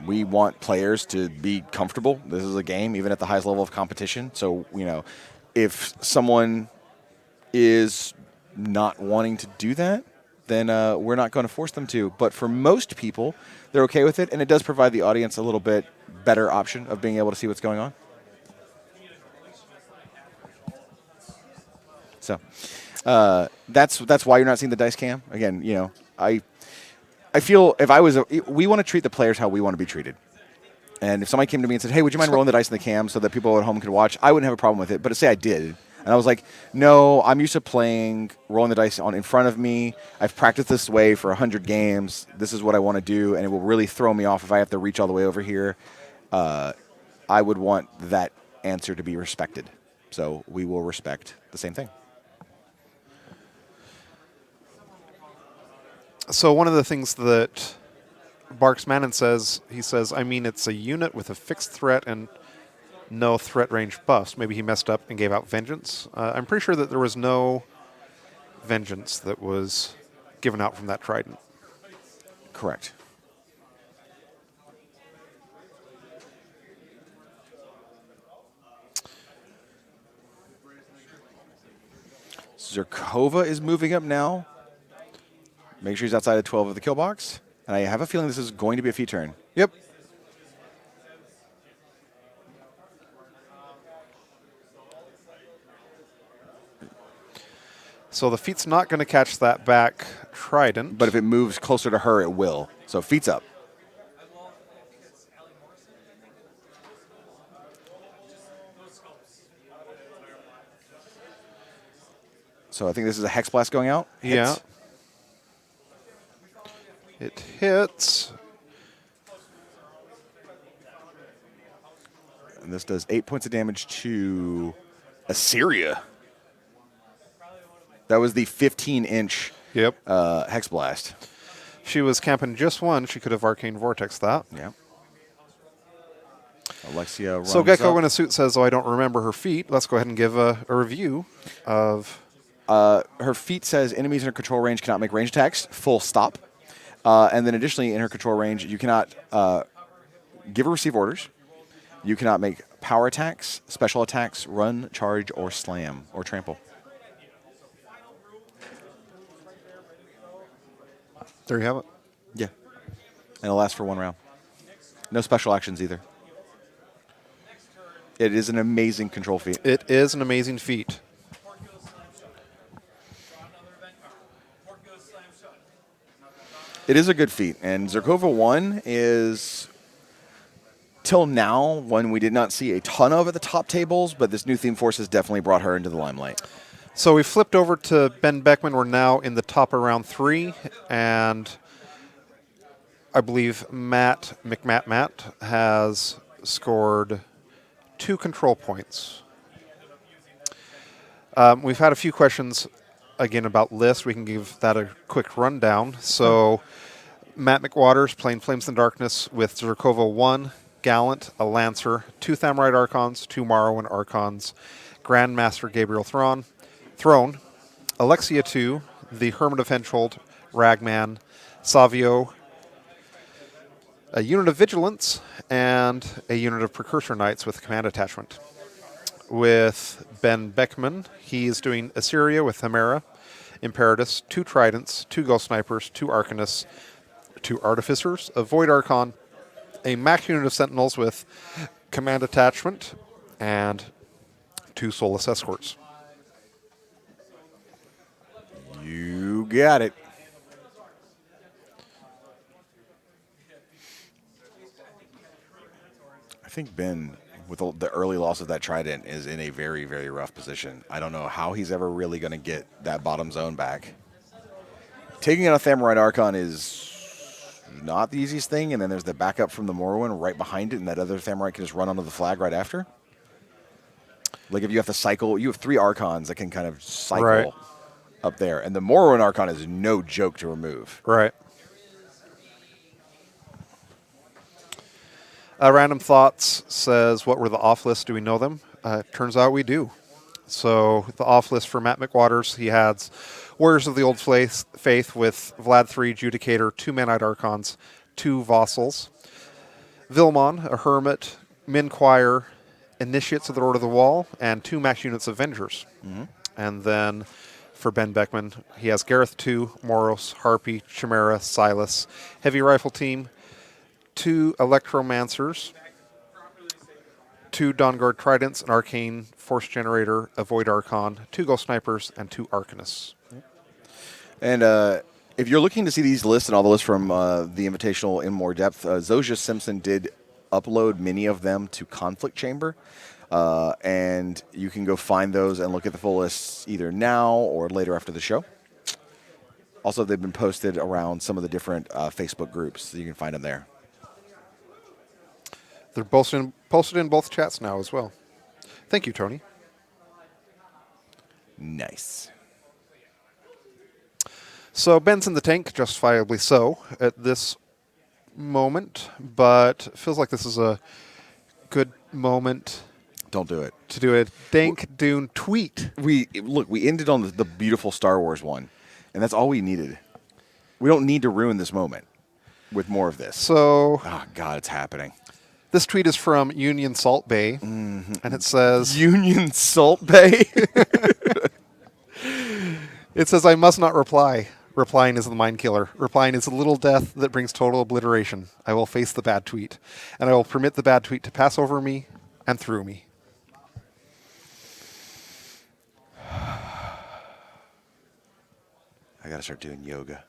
We want players to be comfortable. This is a game, even at the highest level of competition. So, if someone is not wanting to do that, then we're not going to force them to. But for most people, they're okay with it, and it does provide the audience a little bit better option of being able to see what's going on. So that's why you're not seeing the dice cam. Again, I feel we want to treat the players how we want to be treated. And if somebody came to me and said, "Hey, would you mind rolling the dice in the cam so that people at home could watch?" I wouldn't have a problem with it. But say I did, and I was like, "No, I'm used to rolling the dice on in front of me. I've practiced this way for 100 games. This is what I want to do, and it will really throw me off if I have to reach all the way over here." I would want that answer to be respected. So we will respect the same thing. So one of the things that Barks Mannon says, I mean, it's a unit with a fixed threat and no threat range buffs. Maybe he messed up and gave out Vengeance. I'm pretty sure that there was no Vengeance that was given out from that Trident. Correct. Zerkova is moving up now. Make sure he's outside of 12 of the kill box. And I have a feeling this is going to be a feat turn. Yep. So the feat's not going to catch that back Trident. But if it moves closer to her, it will. So feat's up. So I think this is a Hex Blast going out. Hits. Yeah. It hits. And this does 8 points of damage to Assyria. That was the 15-inch Hex Blast. She was camping just one. She could have Arcane Vortex that. Yeah. Alexia runs So Gecko up. in a suit says, "Oh, I don't remember her feat." Let's go ahead and give a review of... her feat says enemies in her control range cannot make range attacks, full stop. And then additionally, in her control range, you cannot give or receive orders. You cannot make power attacks, special attacks, run, charge, or slam, or trample. There you have it. Yeah. And it'll last for one round. No special actions either. It is an amazing control feat. It is an amazing feat. It is a good feat. And Zerkova 1 is, till now, one we did not see a ton of at the top tables, but this new theme force has definitely brought her into the limelight. So we flipped over to Ben Beckman. We're now in the top of round 3, and I believe Matt has scored 2 control points. We've had a few questions, again, about lists. We can give that a quick rundown. So Matt McWaters playing Flames in Darkness with Zerkova 1, Gallant, a Lancer, 2 Thamrite Archons, 2 Morrowind Archons, Grandmaster Gabriel Throne, Alexia 2, the Hermit of Henchhold, Ragman, Savio, a unit of Vigilance, and a unit of Precursor Knights with command attachment. With Ben Beckman, he's doing Assyria with Chimera, Imperatus, 2 Tridents, 2 Ghost Snipers, 2 Arcanists, 2 Artificers, a Void Archon, a max unit of Sentinels with command attachment, and 2 Soulless Escorts. You got it. I think Ben with the early loss of that trident, is in a very, very rough position. I don't know how he's ever really going to get that bottom zone back. Taking out a Thamorite Archon is not the easiest thing, and then there's the backup from the Morrowind right behind it, and that other Thamorite can just run onto the flag right after. Like if you have to cycle, you have 3 Archons that can kind of cycle Right. up there, and the Morrowind Archon is no joke to remove. Right. Random Thoughts says, what were the off lists? Do we know them? Turns out we do. So the off list for Matt McWaters, he has Warriors of the Old Faith with Vlad 3, Judicator, 2 Manite Archons, 2 Vassals. Vilmon, a Hermit, Min Choir, Initiates of the Lord of the Wall, and 2 max units Avengers. And then for Ben Beckman, he has Gareth 2, Moros, Harpy, Chimera, Silas, Heavy Rifle Team, 2 Electromancers, 2 Dawnguard Tridents, an Arcane Force Generator, a Void Archon, 2 Ghost Snipers, and 2 Arcanists. And if you're looking to see these lists and all the lists from the Invitational in more depth, Zosha Simpson did upload many of them to Conflict Chamber. And you can go find those and look at the full lists either now or later after the show. Also, they've been posted around some of the different Facebook groups, so you can find them there. They're posted in both chats now as well. Thank you, Tony. Nice. So Ben's in the tank, justifiably so, at this moment, but feels like this is a good moment Don't do it. to do a Dank Dune tweet. We ended on the beautiful Star Wars one, and that's all we needed. We don't need to ruin this moment with more of this. So Oh, God, it's happening. this tweet is from Union Salt Bay, and it says, Union Salt Bay. it says, I must not reply. Replying is the mind killer. Replying is a little death that brings total obliteration. I will face the bad tweet, and I will permit the bad tweet to pass over me and through me. I got to start doing yoga.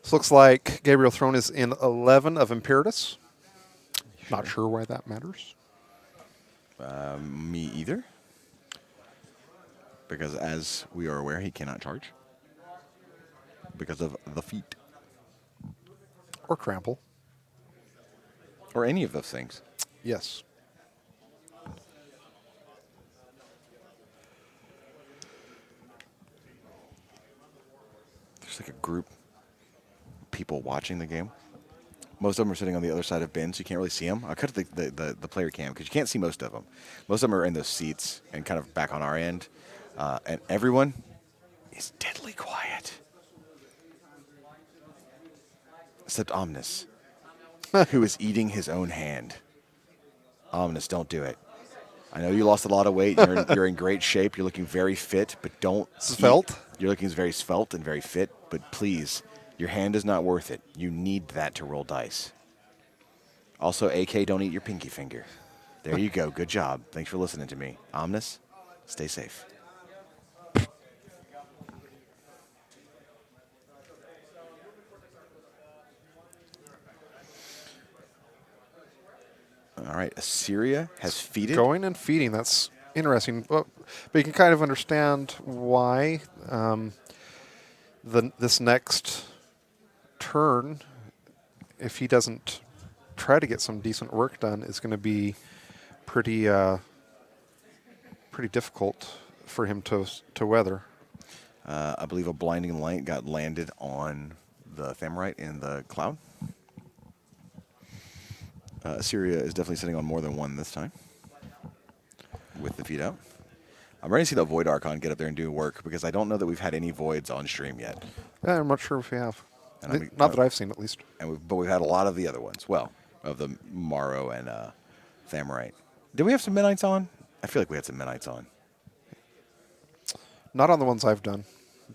This looks like Gabriel Throne is in 11 of Imperatus. Not sure why that matters. Me either. Because as we are aware, he cannot charge. Because of the feet. Or Trample. Or any of those things. Yes. There's like a group of people watching the game. Most of them are sitting on the other side of Ben, so you can't really see them. I cut the player cam because you can't see most of them. Most of them are in those seats and kind of back on our end. And everyone is deadly quiet. Except Omnis, who is eating his own hand. Omnis, don't do it. I know you lost a lot of weight. You're in great shape. You're looking very fit, but don't. Svelte? You're looking very svelte and very fit, but please, your hand is not worth it. You need that to roll dice. Also, AK, don't eat your pinky finger. There you go. Good job. Thanks for listening to me. Omnis, stay safe. All right, Assyria has feeded. Going and feeding. That's interesting. But you can kind of understand why this next turn, if he doesn't try to get some decent work done, is going to be pretty difficult for him to weather. I believe a blinding light got landed on the Thamorite in the cloud. Assyria is definitely sitting on more than one this time with the feed out. I'm ready to see the Void Archon get up there and do work because I don't know that we've had any Voids on stream yet. Yeah, I'm not sure if we have. And Not that I've seen, at least. But we've had a lot of the other ones. Well, of the Morrow and Thamorite. Did we have some Midnights on? I feel like we had some Midnights on. Not on the ones I've done,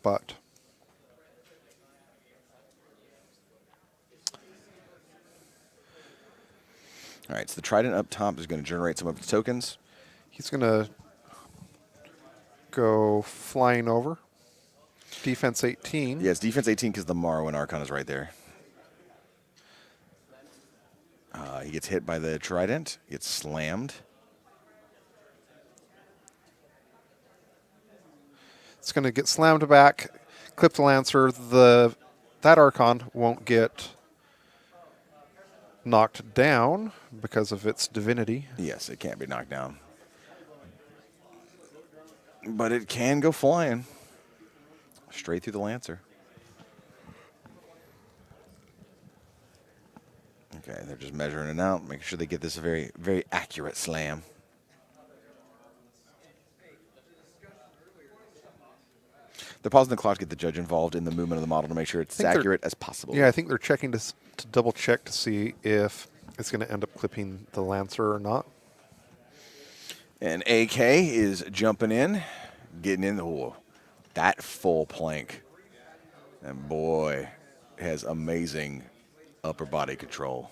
but... All right, so the Trident up top is going to generate some of its tokens. He's going to go flying over. Defense 18. Yeah, it's defense 18 because the Morrowind Archon is right there. He gets hit by the trident, gets slammed. It's going to get slammed back, clip the Lancer. That Archon won't get knocked down because of its divinity. Yes, it can't be knocked down. But it can go flying. Straight through the Lancer. Okay, they're just measuring it out, making sure they get this very, very accurate slam. They're pausing the clock to get the judge involved in the movement of the model to make sure it's as accurate as possible. Yeah, I think they're checking to double check to see if it's going to end up clipping the Lancer or not. And AK is jumping in, getting in. Oh, that full plank. And boy, has amazing upper body control.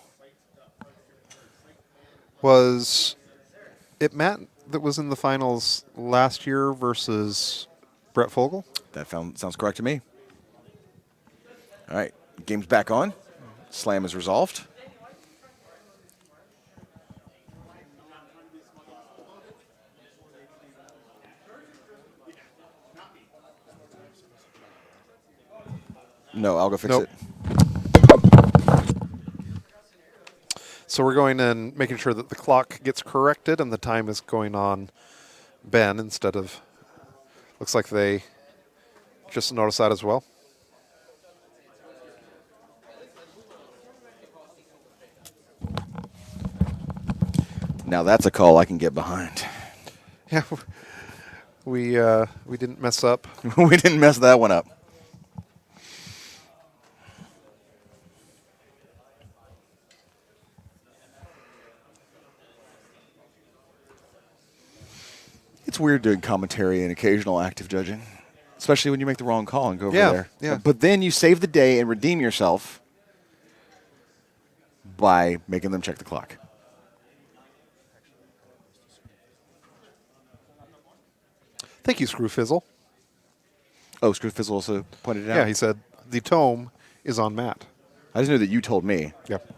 Was it Matt that was in the finals last year versus Brett Fogel? That sounds correct to me. All right, game's back on. Slam is resolved. No, I'll go fix Nope. it. So we're going and making sure that the clock gets corrected and the time is going on Ben instead of... Looks like they just noticed that as well. Now that's a call I can get behind. Yeah, we didn't mess up. We didn't mess that one up. It's weird doing commentary and occasional active judging, especially when you make the wrong call and go over there. Yeah. But then you save the day and redeem yourself by making them check the clock. Thank you, Screwfizzle. Oh, Screwfizzle also pointed it out? Yeah, he said the tome is on Matt. I just knew that you told me. Yep.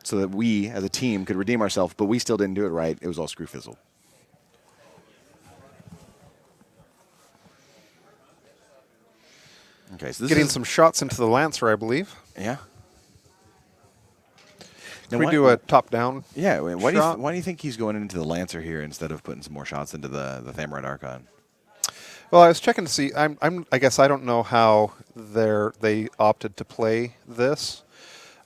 So that we, as a team, could redeem ourselves, but we still didn't do it right. It was all Screwfizzle. Okay, so this Getting is some shots into the Lancer, I believe. Yeah. Can we do a top-down Yeah, why shot? do you think he's going into the Lancer here instead of putting some more shots into the Thamurite Archon? Well, I was checking to see. I guess I don't know how they opted to play this.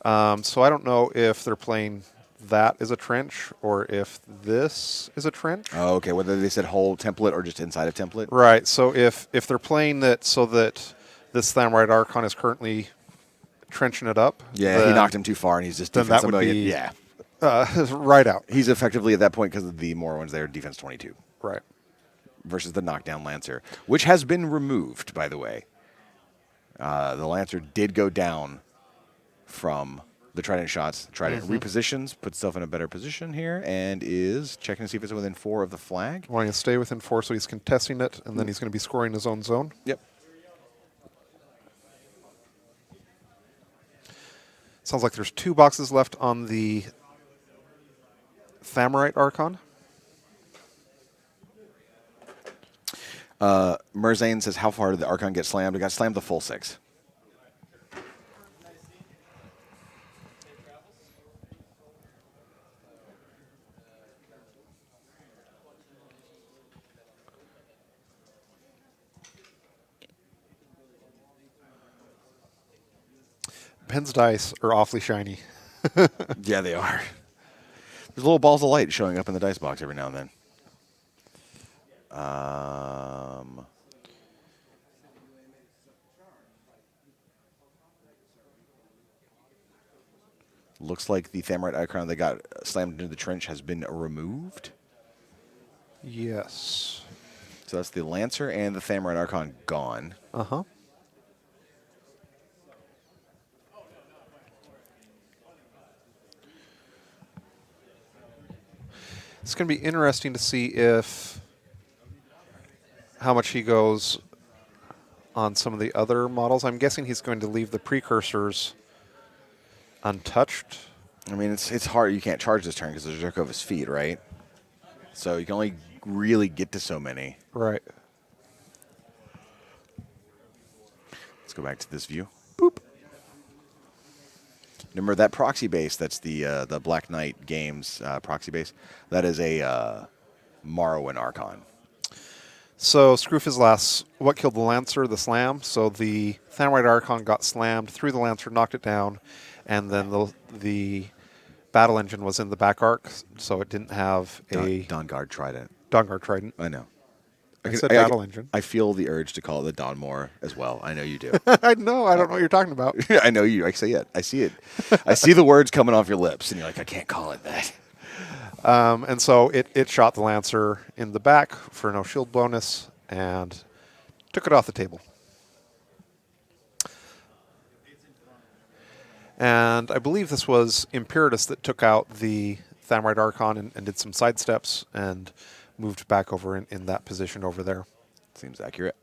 So I don't know if they're playing that as a trench or if this is a trench. Oh, okay. Whether they said whole template or just inside of template. Right. So if they're playing that so that this Thamurite Archon is currently trenching it up. Yeah, he knocked him too far, and he's just then defense that a would million. be Yeah, right out. he's effectively at that point because of the Morrowind's there defense 22 Right. versus the knockdown Lancer, which has been removed, by the way. The Lancer did go down from the Trident shots. The Trident repositions, puts itself in a better position here, and is checking to see if it's within 4 of the flag. Wanting to stay within 4, so he's contesting it, and then he's going to be scoring his own zone. Yep. Sounds like there's 2 boxes left on the Thamurite Archon. Merzane says, how far did the Archon get slammed? It got slammed the full 6. Ben's dice are awfully shiny. Yeah, they are. There's little balls of light showing up in the dice box every now and then. Looks like the Thamurite Archon that got slammed into the trench has been removed. Yes. So that's the Lancer and the Thamurite Archon gone. Uh-huh. It's going to be interesting to see if how much he goes on some of the other models. I'm guessing he's going to leave the precursors untouched. I mean, it's hard. You can't charge this turn because there's a jerk of his feet, right? So you can only really get to so many. Right. Let's go back to this view. Boop. Remember that proxy base? That's the Black Knight Games proxy base. That is a Morrowind Archon. So Scroof is last. What killed the Lancer? The slam. So the Thamrite Archon got slammed through the Lancer, knocked it down, and then the battle engine was in the back arc, so it didn't have a Dawnguard Trident. Dawnguard Trident. I know. I said battle engine. I feel the urge to call it the Dawnmore as well. I know you do. I know. I don't know what you're talking about. I know you. I say it. I see it. I see the words coming off your lips, and you're like, I can't call it that. And so it shot the Lancer in the back for no shield bonus and took it off the table. And I believe this was Imperatus that took out the Thamrite Archon and did some sidesteps and moved back over in that position over there. Seems accurate.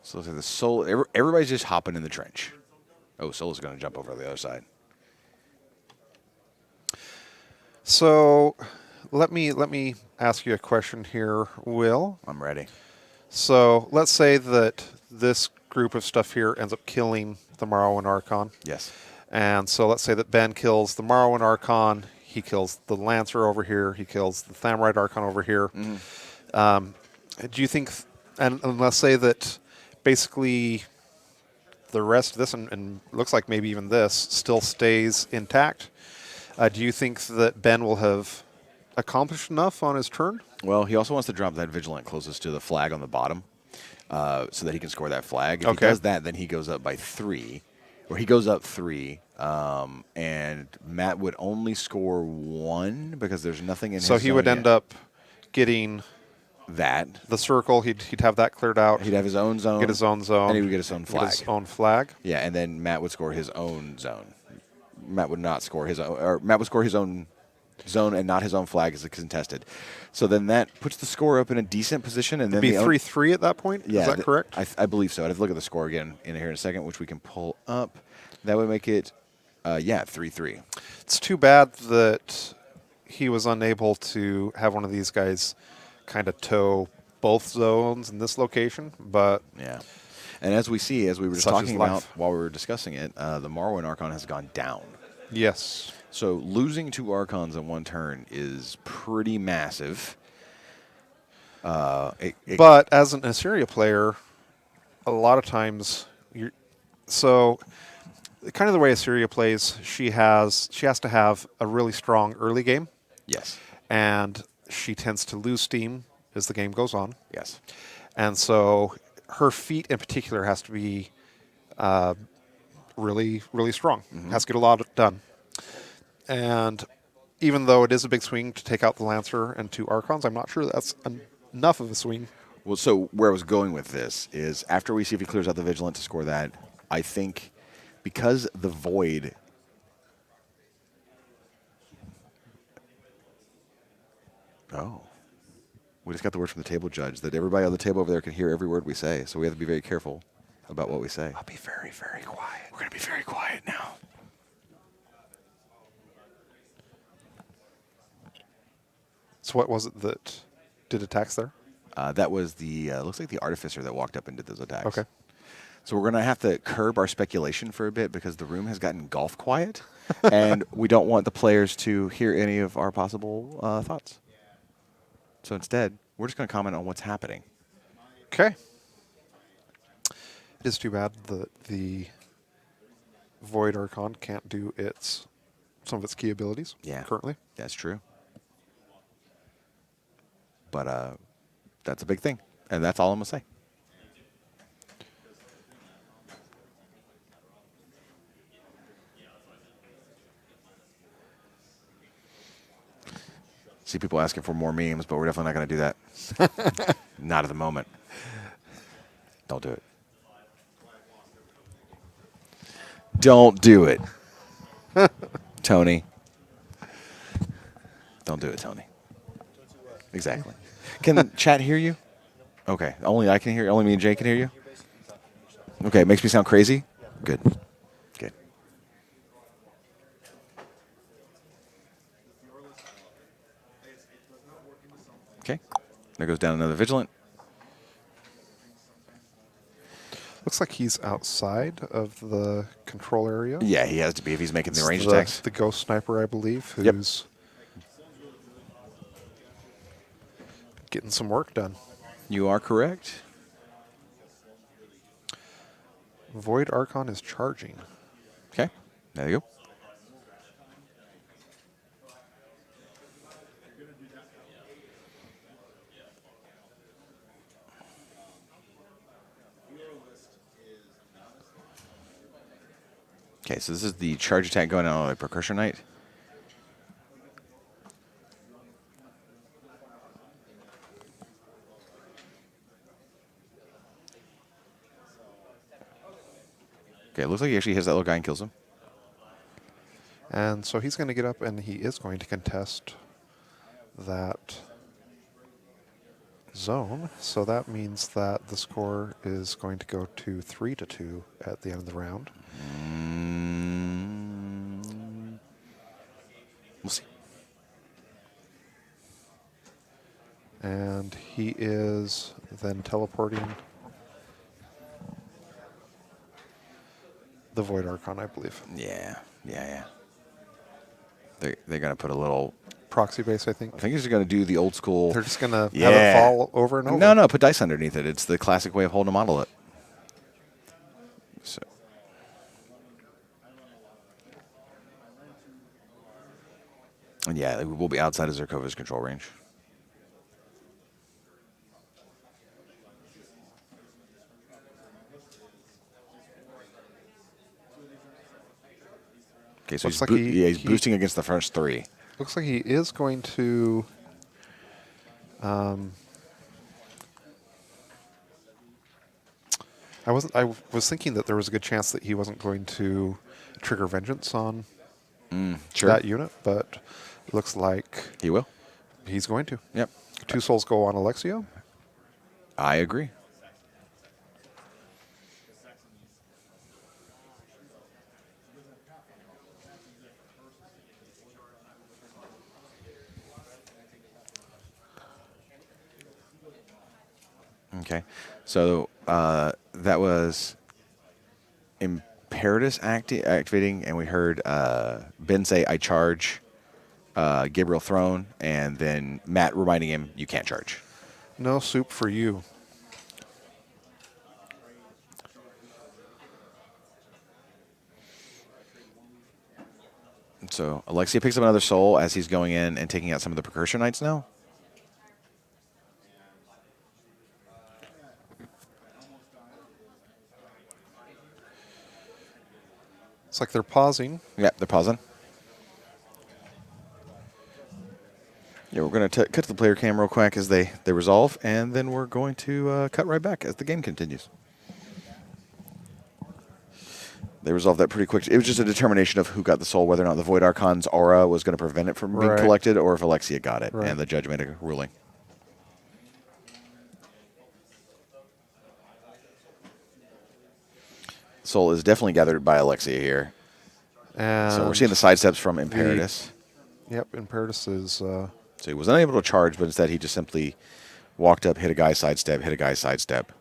So the Soul, everybody's just hopping in the trench. Oh, Soul's going to jump over to the other side. So let me ask you a question here, Will. I'm ready. So let's say that this group of stuff here ends up killing the Morrowind Archon. Yes. And so let's say that Ben kills the Morrowind Archon. He kills the Lancer over here. He kills the Thamrite Archon over here. Mm-hmm. Do you think, and let's say that basically the rest of this, and looks like maybe even this, still stays intact, do you think that Ben will have accomplished enough on his turn? Well, he also wants to drop that Vigilant closest to the flag on the bottom so that he can score that flag. If he does that, then he goes up by 3. Or he goes up 3, and Matt would only score 1 because there's nothing in his zone. So he would end up getting that. The circle, he'd have that cleared out. He'd have his own zone. Get his own zone. And he would get his own flag. Get his own flag. Yeah, and then Matt would score his own zone. Matt would not score his own, or Matt would score his own zone and not his own flag as a contested. So then that puts the score up in a decent position. And then it'd be 3-3 at that point? Yeah, is that correct? I believe so. I'd have to look at the score again in here in a second, which we can pull up. That would make it, 3-3. It's too bad that he was unable to have one of these guys kind of tow both zones in this location, but yeah. And as we see, as we were just talking about while we were discussing it, the Morrowind Archon has gone down. Yes. So losing 2 Archons in one turn is pretty massive. But as an Assyria player, a lot of times so kind of the way Assyria plays, she has to have a really strong early game. Yes. And she tends to lose steam as the game goes on. Yes. And so her feat in particular has to be really, really strong. Mm-hmm. Has to get a lot done. And even though it is a big swing to take out the Lancer and 2 Archons, I'm not sure that's enough of a swing. Well, so where I was going with this is after we see if he clears out the Vigilant to score that, I think because the Void... Oh. We just got the word from the table judge that everybody on the table over there can hear every word we say, so we have to be very careful about what we say. I'll be very, very quiet. We're going to be very quiet now. So what was it that did attacks there? That was the, looks like the Artificer that walked up and did those attacks. Okay. So we're going to have to curb our speculation for a bit because the room has gotten golf quiet, and we don't want the players to hear any of our possible thoughts. So instead, we're just going to comment on what's happening. Okay. It is too bad that the Void Archon can't do some of its key abilities currently. That's true. But that's a big thing, and that's all I'm going to say. See people asking for more memes, but we're definitely not going to do that. Not at the moment. Don't do it. Don't do it. Tony, Don't do it, Tony. Exactly. Can chat hear you? Okay. Only I can hear. Only me and Jay can hear you. Okay. It makes me sound crazy. Good. Good. Okay. There goes down another vigilant. Looks like he's outside of the control area. Yeah, he has to be if he's making the It's range attacks. the ghost sniper, I believe, Yep. who's getting some work done. You are correct. Void Archon is charging. Okay. There you go. Okay, so this is the charge attack going on a Precursion Knight. Okay, it looks like he actually hits that little guy and kills him. And so he's going to get up and he is going to contest that zone. So that means that the score is going to go to 3-2 at the end of the round. We'll see. And he is then teleporting the Void Archon, I believe. Yeah. They're going to put a little... Proxy base, I think. I think he's going to do the old school... They're just going to have it fall over and over. No, put dice underneath it. It's the classic way of holding a model up. So... And yeah, we will be outside of Zerkova's control range. Okay, so Looks he's, like he's boosting against the first three. Looks like he is going to... I was thinking that there was a good chance that he wasn't going to trigger vengeance on Sure. that unit, but it looks like He will. he's going to. Yep. 2 souls go on Alexio. I agree. Okay. So that was Imperatus activating, and we heard Ben say, I charge Gabriel Throne, and then Matt reminding him, you can't charge. No soup for you. So Alexia picks up another soul as he's going in and taking out some of the Precursion Knights now. It's like they're pausing. Yeah, they're pausing. Yeah, we're going to cut to the player cam real quick as they resolve, and then we're going to cut right back as the game continues. They resolved that pretty quick. It was just a determination of who got the soul, whether or not the Void Archon's aura was going to prevent it from being collected, or if Alexia got it, and the judge made a ruling. Soul is definitely gathered by Alexia here. And So we're seeing the sidesteps from Imperatus. Yep, Imperatus is... So he was unable to charge, but instead he just simply walked up, hit a guy, sidestep, hit a guy, sidestep,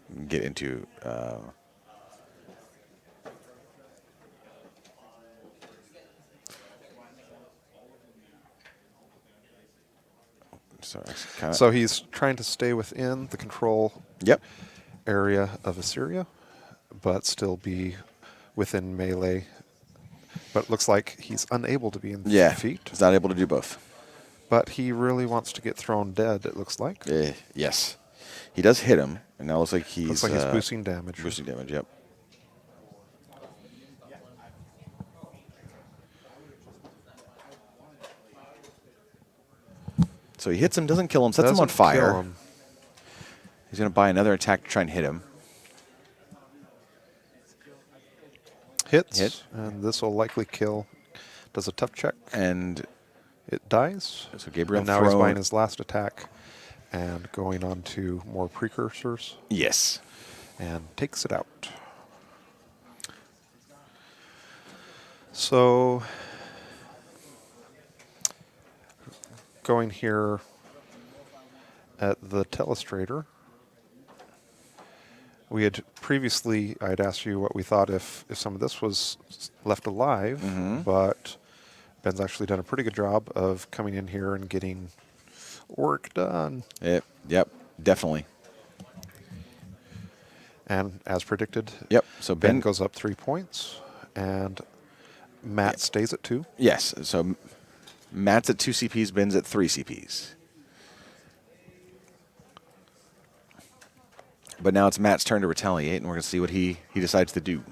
and get into... So he's trying to stay within the control area of Assyria, but still be within melee. But it looks like he's unable to be in feet. He's not able to do both. But he really wants to get thrown dead, it looks like. Yes. He does hit him, and now it looks like he's boosting damage. Boosting damage, yep. So he hits him, doesn't kill him, sets him on fire. He's going to buy another attack to try and hit him. Hits. And this will likely kill. Does a tough check. And It dies. So Gabriel and now he's thrown. buying his last attack and going on to more precursors Yes. and takes it out. So going here at the Telestrator, we had previously, I'd asked you what we thought if some of this was left alive, but Ben's actually done a pretty good job of coming in here and getting work done. Yep, definitely. And as predicted, Yep. So Ben goes up 3 points, and Matt Yep. stays at 2. Yes. So Matt's at 2 CPs, Ben's at 3 CPs. But now it's Matt's turn to retaliate, and we're going to see what he decides to do.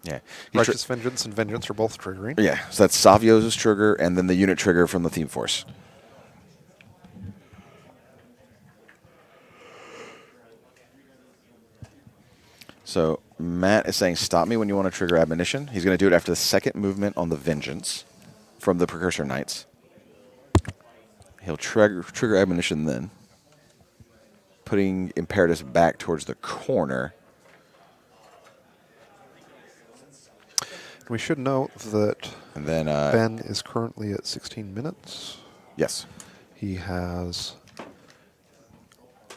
Yeah. Righteous Vengeance and Vengeance are both triggering. Yeah. So that's Savio's trigger, and then the unit trigger from the Theme Force. So Matt is saying, stop me when you want to trigger Admonition. He's going to do it after the second movement on the Vengeance from the Precursor Knights. He'll trigger Admonition then, putting Imperatus back towards the corner. We should note that And then, Ben is currently at 16 minutes. yes. He has.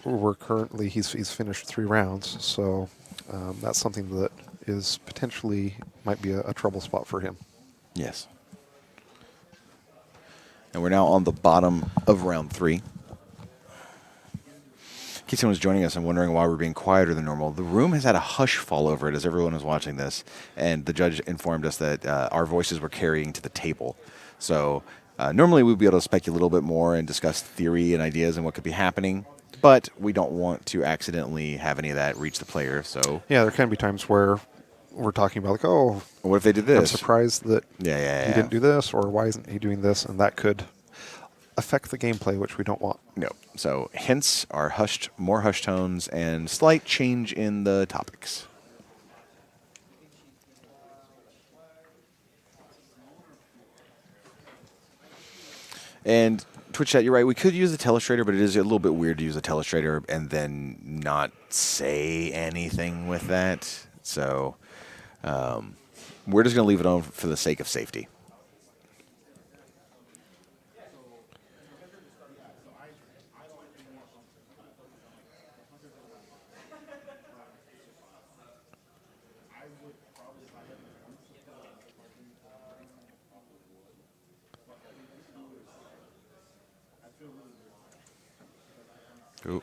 We're currently he's finished 3 rounds, so that's something that is potentially might be a trouble spot for him. Yes. And we're now on the bottom of round 3. In case someone's joining us and wondering why we're being quieter than normal, the room has had a hush fall over it as everyone is watching this, and the judge informed us that our voices were carrying to the table. So normally we'd be able to speculate a little bit more and discuss theory and ideas and what could be happening, but we don't want to accidentally have any of that reach the player. So Yeah, there can be times where we're talking about like, oh, what if they did I'm this? surprised that Yeah. he didn't do this, or why isn't he doing this, and that could affect the gameplay, which we don't want. No. So hints are more hushed tones, and slight change in the topics. And Twitch chat, you're right. We could use the Telestrator, but it is a little bit weird to use the Telestrator and then not say anything with that. So we're just going to leave it on for the sake of safety. Ooh.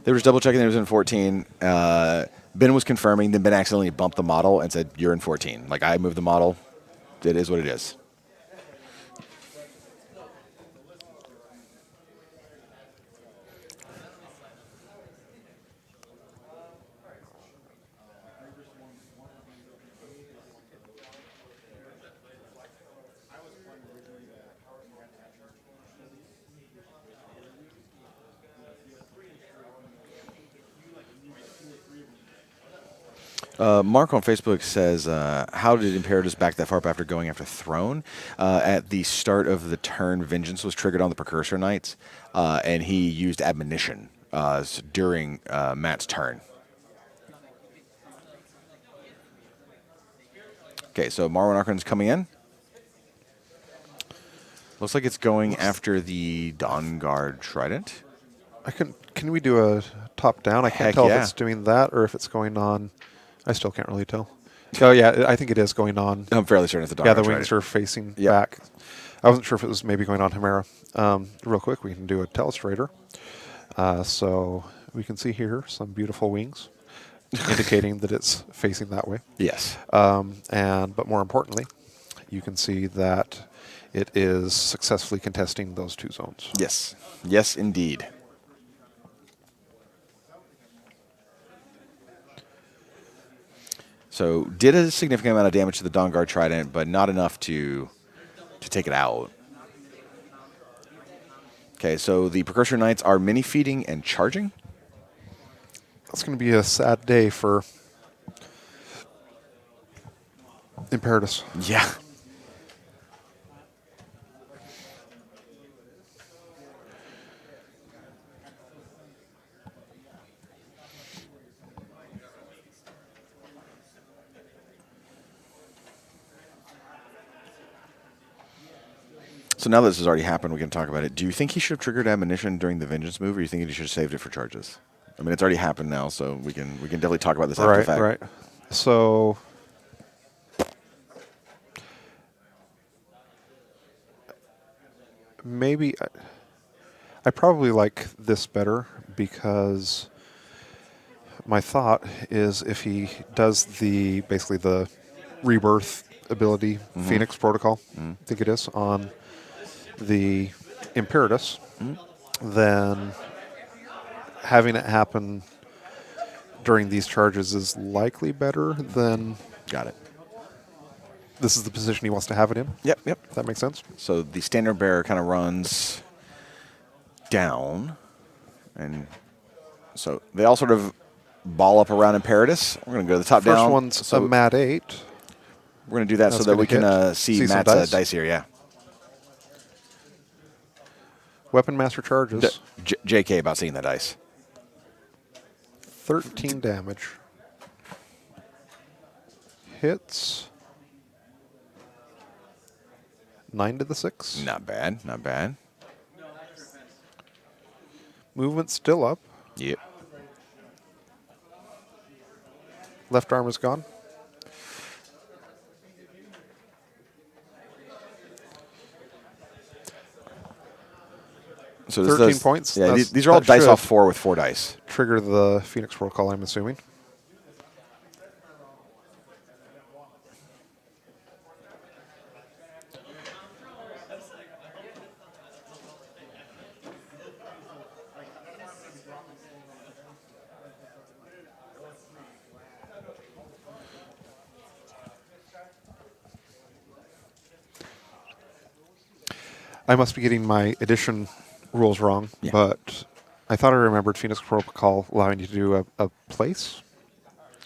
They were just double checking they was in 14. Ben was confirming, then Ben accidentally bumped the model and said, you're in 14. Like, I moved the model. It is what it is. Mark on Facebook says, how did Imperatus back that far up after going after Throne? At the start of the turn, Vengeance was triggered on the Precursor Knights, and he used Admonition during Matt's turn. Okay, so Marwan Arkan's coming in. Looks like it's going after the Dawn Guard Trident. Can we do a top down? I can't Heck tell yeah. if it's doing that or if it's going on. I still can't really tell. Oh yeah, I think it is going on. I'm fairly certain it's the Dawn Yeah, Guard the wings Trident. are facing Yep. back. I wasn't sure if it was maybe going on Hemera. Real quick, we can do a Telestrator. So we can see here some beautiful wings indicating that it's facing that way. Yes. But more importantly, you can see that it is successfully contesting those 2 zones. Yes. Yes, indeed. So did a significant amount of damage to the Dawn Guard Trident, but not enough to take it out. Okay, so the Precursor Knights are mini-feeding and charging. That's going to be a sad day for Imperatus. Yeah. So now that this has already happened, we can talk about it. Do you think he should have triggered admonition during the vengeance move, or do you think he should have saved it for charges? I mean, it's already happened now, so we can definitely talk about this after the fact. Right. So maybe I probably like this better because my thought is if he does basically the rebirth ability, Phoenix Protocol, I think it is, on the Imperatus, then having it happen during these charges is likely better than Got it. this is the position he wants to have it in. Yep. That makes sense. So the standard bearer kind of runs down, and so they all sort of ball up around Imperatus. We're going to go to the top First down. one's so a mat 8. we're going to do that so That's that we gonna can hit. see Some Matt's dice here. Yeah. Weapon Master charges. JK about seeing that dice. 13 damage. Hits. 9 to the 6. Not bad. Not bad. Movement still up. Yep. Left arm is gone. So 13 points. Yeah, these are all that dice should off 4 with 4 dice. Trigger the Phoenix Protocol, I'm assuming. I must be getting my addition rules wrong, Yeah. but I thought I remembered Phoenix Protocol allowing you to do a place.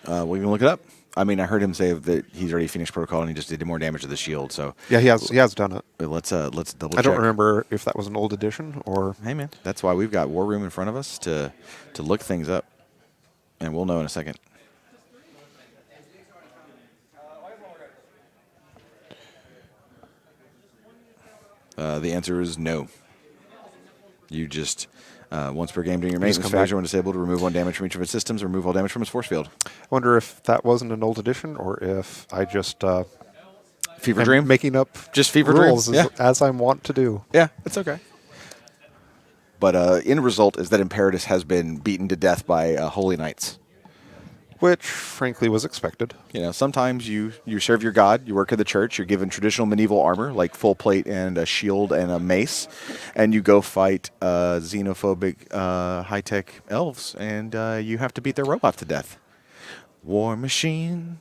We can look it up. I mean, I heard him say that he's already finished protocol and he just did more damage to the shield. So Yeah, he has done it. let's double check. I don't remember if that was an old edition or Hey man, that's why we've got War Room in front of us to look things up, and we'll know in a second. The answer is no. You just once per game during your maintenance come phase, back. when disabled, remove 1 damage from each of its systems, remove all damage from its force field. I wonder if that wasn't an old edition or if I just Fever am Dream? making up Just Fever rules Dream? Yeah. as I want to do. Yeah, it's okay. But end result is that Imperatus has been beaten to death by Holy Knights. Which, frankly, was expected. You know, sometimes you serve your god, you work at the church, you're given traditional medieval armor like full plate and a shield and a mace, and you go fight xenophobic high-tech elves, and you have to beat their robots to death. War machine.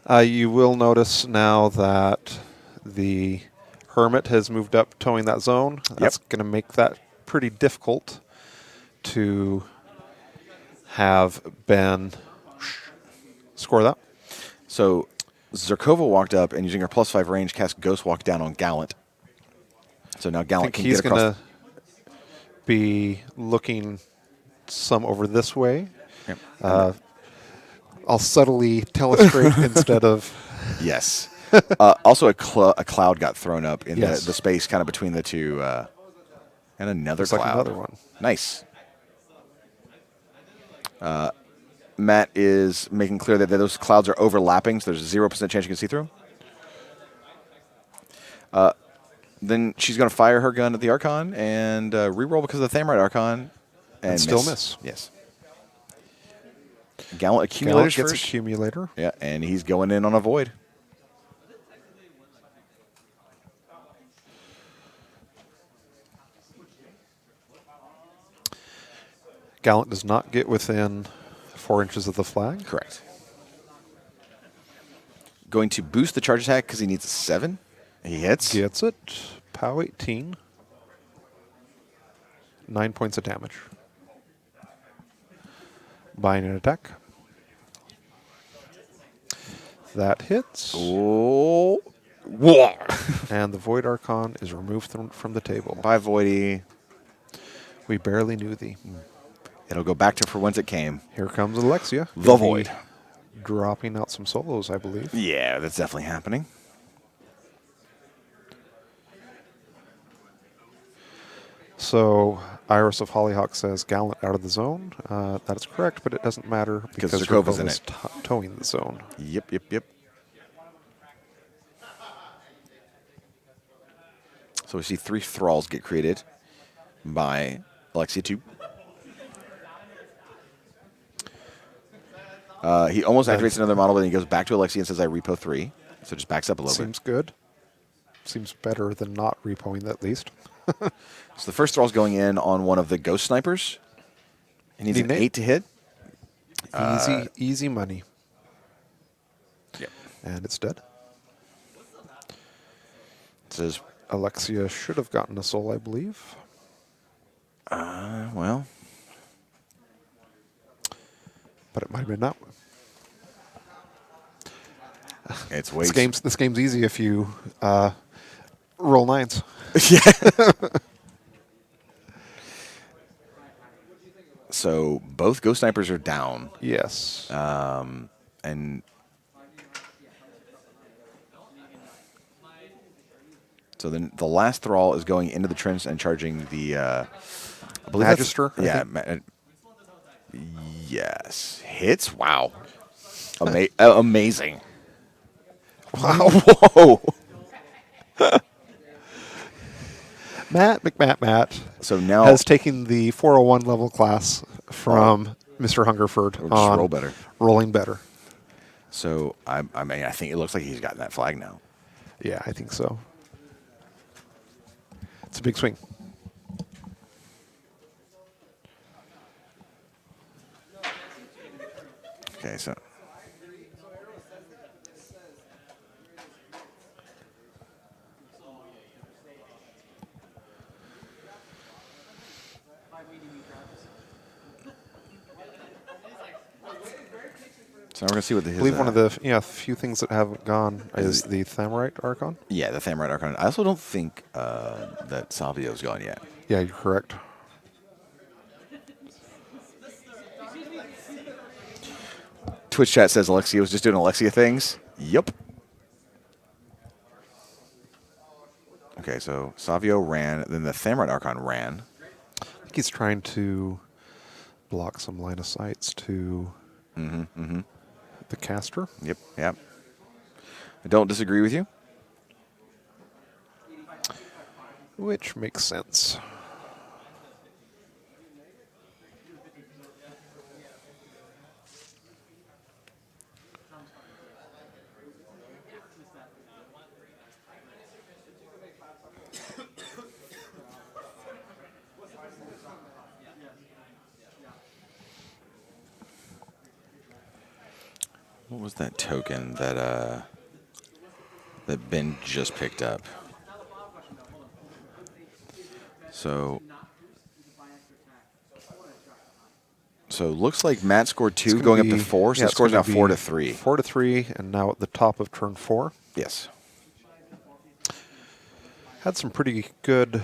You will notice now that the Hermit has moved up towing that zone. That's going to make that pretty difficult to have Ben score that. So Zerkova walked up and using her +5 range cast Ghost Walk down on Gallant. So now I Gallant think can he's get going across. to be looking some over this way. Yep. I'll subtly telestrate instead of... Yes. Also, a cloud got thrown up in Yes. the space kind of between the two, and another Looks cloud. like another one. Nice. Matt is making clear that those clouds are overlapping, so there's a 0% chance you can see through. Then she's going to fire her gun at the Archon and reroll because of the Thamrite Archon. And still miss. Yes. Gallant accumulators Gallant gets first. accumulator. Yeah, and he's going in on a void. Gallant does not get within 4 inches of the flag. Correct. Going to boost the charge attack because he needs a 7. He hits. Gets it. POW 18. 9 points of damage. Buying an attack. That hits. Oh. Whoa. And the Void Archon is removed from the table. Bye, Voidy. We barely knew thee. It'll go back to for whence it came. Here comes Alexia. The Gonna be Void. Dropping out some solos, I believe. Yeah, that's definitely happening. So Iris of Hollyhock says Gallant out of the zone. That is correct, but it doesn't matter because Zerkova's in Zerkova's it. towing the zone. Yep. So we see 3 thralls get created by Alexia 2. He almost activates another model, but then he goes back to Alexia and says, I repo 3. So just backs up a little Seems good. Seems better than not repoing at least. bit. So the first thrall's going in on one of the ghost snipers. He needs an 8 to hit. Easy money. Yep. And it's dead. It says, Alexia should have gotten a soul, I believe. well, But it might have been that one. it's way This game's easy if you roll 9s. Yeah. So both ghost snipers are down. Yes. And so then the last thrall is going into the trench and charging the I believe that's- Magister, I Yeah. think. Yes. Hits. Wow. Amazing. Wow. Whoa. Matt So now has taken the 401 level class from Mr. Hungerford Just on roll better. rolling better. So I mean I think it looks like he's gotten that flag now. Yeah, I think so. It's a big swing. Okay, so So now we're gonna see what the I believe one of the few things that haven't gone is the Thamrite Archon. Yeah, the Thamrite Archon. I also don't think that Salvio's gone yet. Yeah, you're correct. Twitch chat says Alexia was just doing Alexia things. Yep. Okay, so Savio ran, then the Thamrite Archon ran. I think he's trying to block some line of sights to the caster. Yep. I don't disagree with you. Which makes sense. What was that token that Ben just picked up? So looks like Matt scored 2, going up to 4. So yeah, the score's now it's gonna 4 be to 3. 4 to 3, and now at the top of turn 4. Yes. Had some pretty good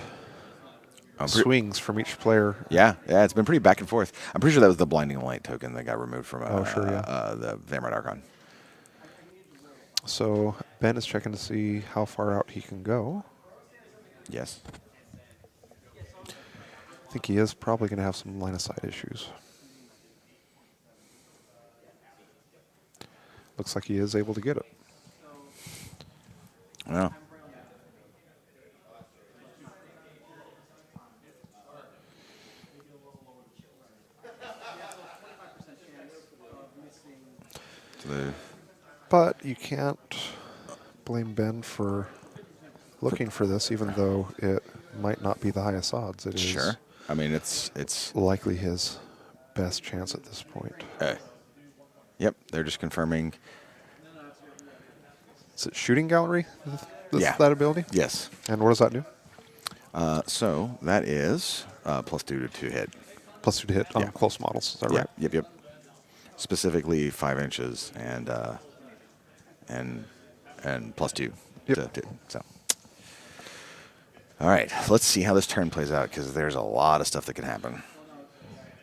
swings from each player. Yeah, it's been pretty back and forth. I'm pretty sure that was the Blinding Light token that got removed from the Thamrite Archon. So Ben is checking to see how far out he can go. Yes. I think he is probably going to have some line of sight issues. Looks like he is able to get it. Yeah. But you can't blame Ben for looking for this, even though it might not be the highest odds. It is Sure. I mean, it's likely his best chance at this point. Yep, they're just confirming. Is it shooting gallery? Yeah. That ability? Yes. And what does that do? So that is +2 to hit. +2 to hit on close models. Is that right? Yep. Specifically 5 inches, and and +2 Yep. so. All right, let's see how this turn plays out because there's a lot of stuff that can happen.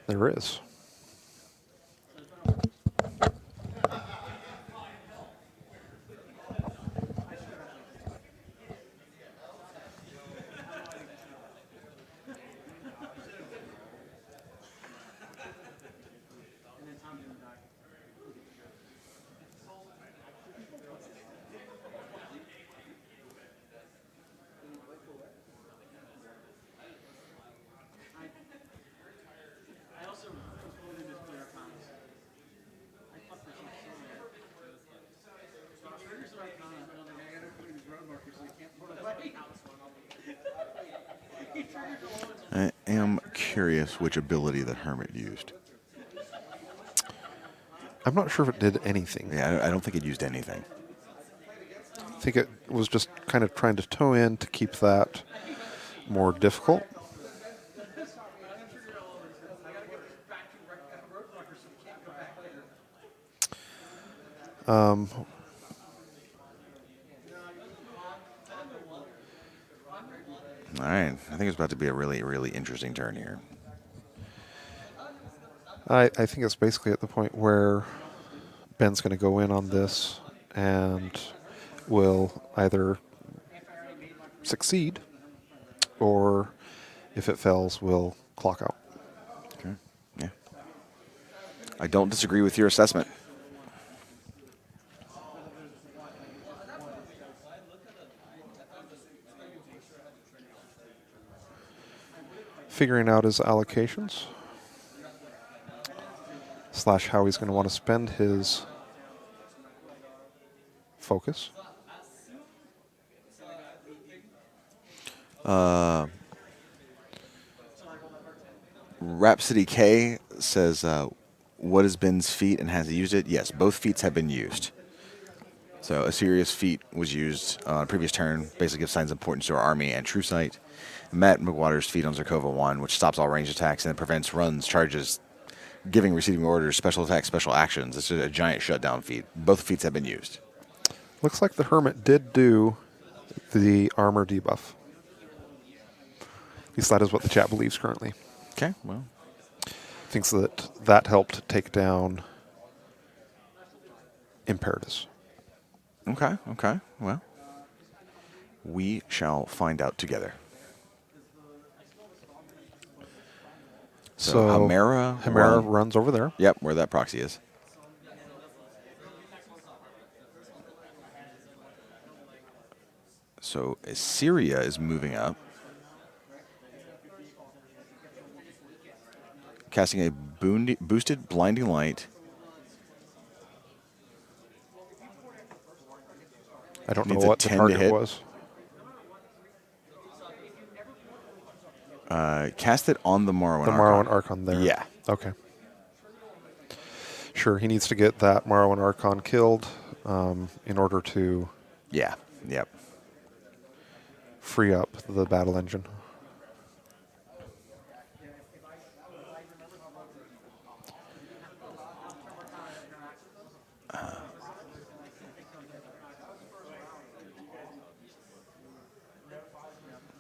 There is. I am curious which ability that Hermit used. I'm not sure if it did anything. Yeah, I don't think it used anything. I think it was just kind of trying to toe in to keep that more difficult. All right, I think it's about to be a really, really interesting turn here. I think it's basically at the point where Ben's going to go in on this and will either succeed or, if it fails, will clock out. Okay. Yeah. I don't disagree with your assessment. Figuring out his allocations / how he's going to want to spend his focus. Rhapsody K says, what is Ben's feat and has he used it? Yes, both feats have been used. So a serious feat was used on a previous turn, basically gives signs of importance to our army and true sight. Matt McWater's feat on Zerkova 1, which stops all ranged attacks and prevents runs, charges, giving, receiving orders, special attacks, special actions. It's a giant shutdown feat. Both feats have been used. Looks like the Hermit did do the armor debuff. At least that is what the chat believes currently. Okay, well. Thinks that helped take down Imperatus. Okay. Well, we shall find out together. So Hemera runs over there. Yep, where that proxy is. So Assyria is moving up. Casting a boosted blinding light. I don't know Needs a what the 10 to target hit. was. Cast it on the Morrowind Archon. The Morrowind Archon there. Yeah. Okay. Sure, he needs to get that Morrowind Archon killed in order to Yeah. Yep. free up the battle engine.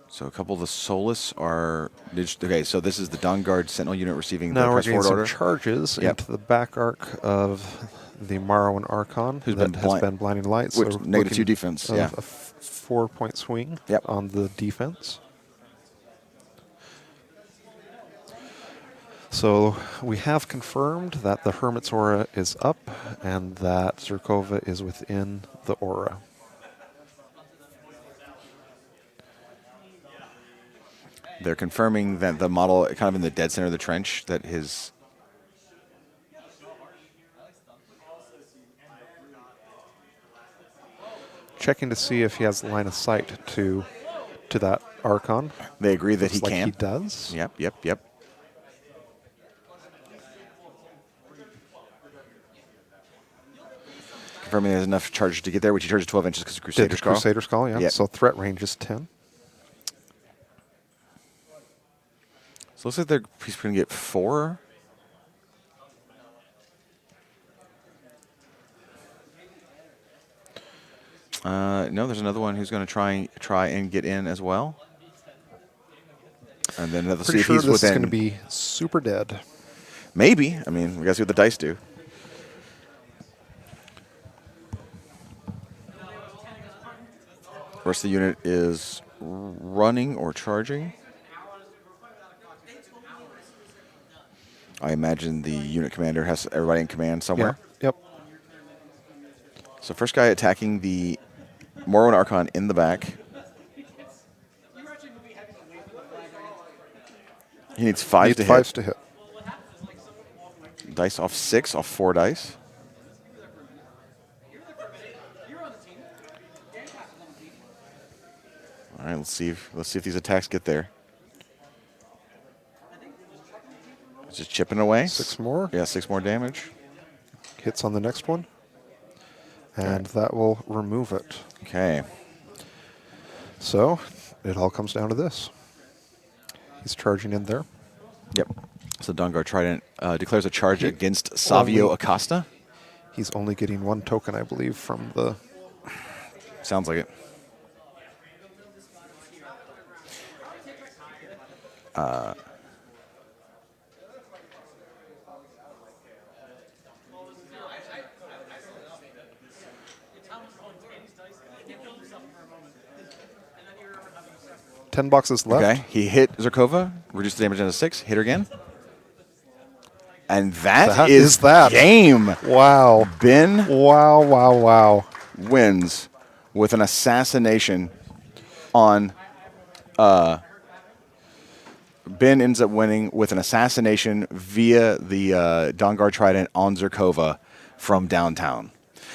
So a couple of the Solus are... Okay, so this is the Dawn Guard Sentinel unit receiving Now the we're press getting forward some order. charges Yep. into the back arc of the Morrowind Archon Who's that been has been blinding light. Which, So -2 defense, of yeah. a 4-point swing Yep. on the defense. So we have confirmed that the Hermit's aura is up and that Zerkova is within the aura. They're confirming that the model, kind of in the dead center of the trench, that his... Checking to see if he has line of sight to that Archon. They agree that Looks he like can. he does. Yep. Confirming there's enough charge to get there, which he charges 12 inches because of Did Crusader the Skull. Crusader Skull, yeah. Yep. So threat range is 10. So it looks like he's going to get 4. No, there's another one who's going to try and get in as well. And then let's see Pretty if sure he's this within. is going to be super dead. Maybe. I mean, we got to see what the dice do. Rest of the unit is running or charging. I imagine the unit commander has everybody in command somewhere. Yeah. Yep. So first guy attacking the Morrowind Archon in the back. He needs fives to Fives hit. to hit. Dice off 6, off 4 dice. All right, let's see if these attacks get there. Just chipping away. 6 more. Yeah, 6 more damage. Hits on the next one. And that will remove it. Okay. So it all comes down to this. He's charging in there. Yep. So Dawnguard Trident declares a charge against Savio Acosta. He's only getting 1 token, I believe, from the... Sounds like it. $10 left. Okay. He hit Zerkova, reduced the damage down to 6, hit her again. And that is that. Game. Wow. Ben Wow. wins with an assassination on Ben ends up winning with an assassination via the Dawnguard Trident on Zerkova from downtown.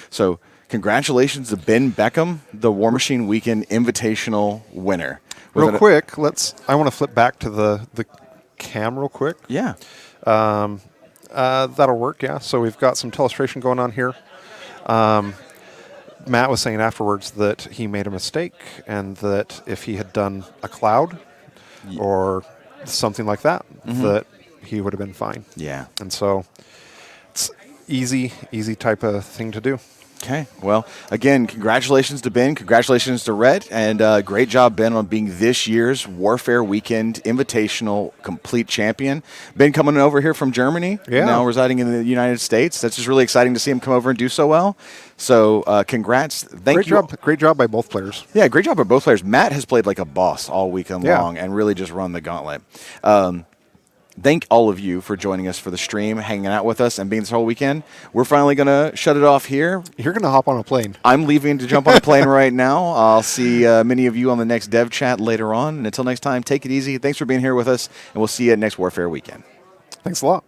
So congratulations to Ben Beckham, the War Machine Weekend Invitational winner. Real quick, I want to flip back to the cam real quick. Yeah. That'll work, yeah. So we've got some telestration going on here. Matt was saying afterwards that he made a mistake and that if he had done a cloud or something like that, that he would have been fine. Yeah. And so it's easy type of thing to do. Okay. Well, again, congratulations to Ben. Congratulations to Rhett. And great job, Ben, on being this year's Warfare Weekend Invitational Complete Champion. Ben coming over here from Germany, now residing in the United States. That's just really exciting to see him come over and do so well. So congrats. Thank you. Great job by both players. Yeah, great job by both players. Matt has played like a boss all weekend long and really just run the gauntlet. Thank all of you for joining us for the stream, hanging out with us, and being this whole weekend. We're finally going to shut it off here. You're going to hop on a plane. I'm leaving to jump on a plane right now. I'll see many of you on the next dev chat later on. And until next time, take it easy. Thanks for being here with us, and we'll see you at next Warfare Weekend. Thanks a lot.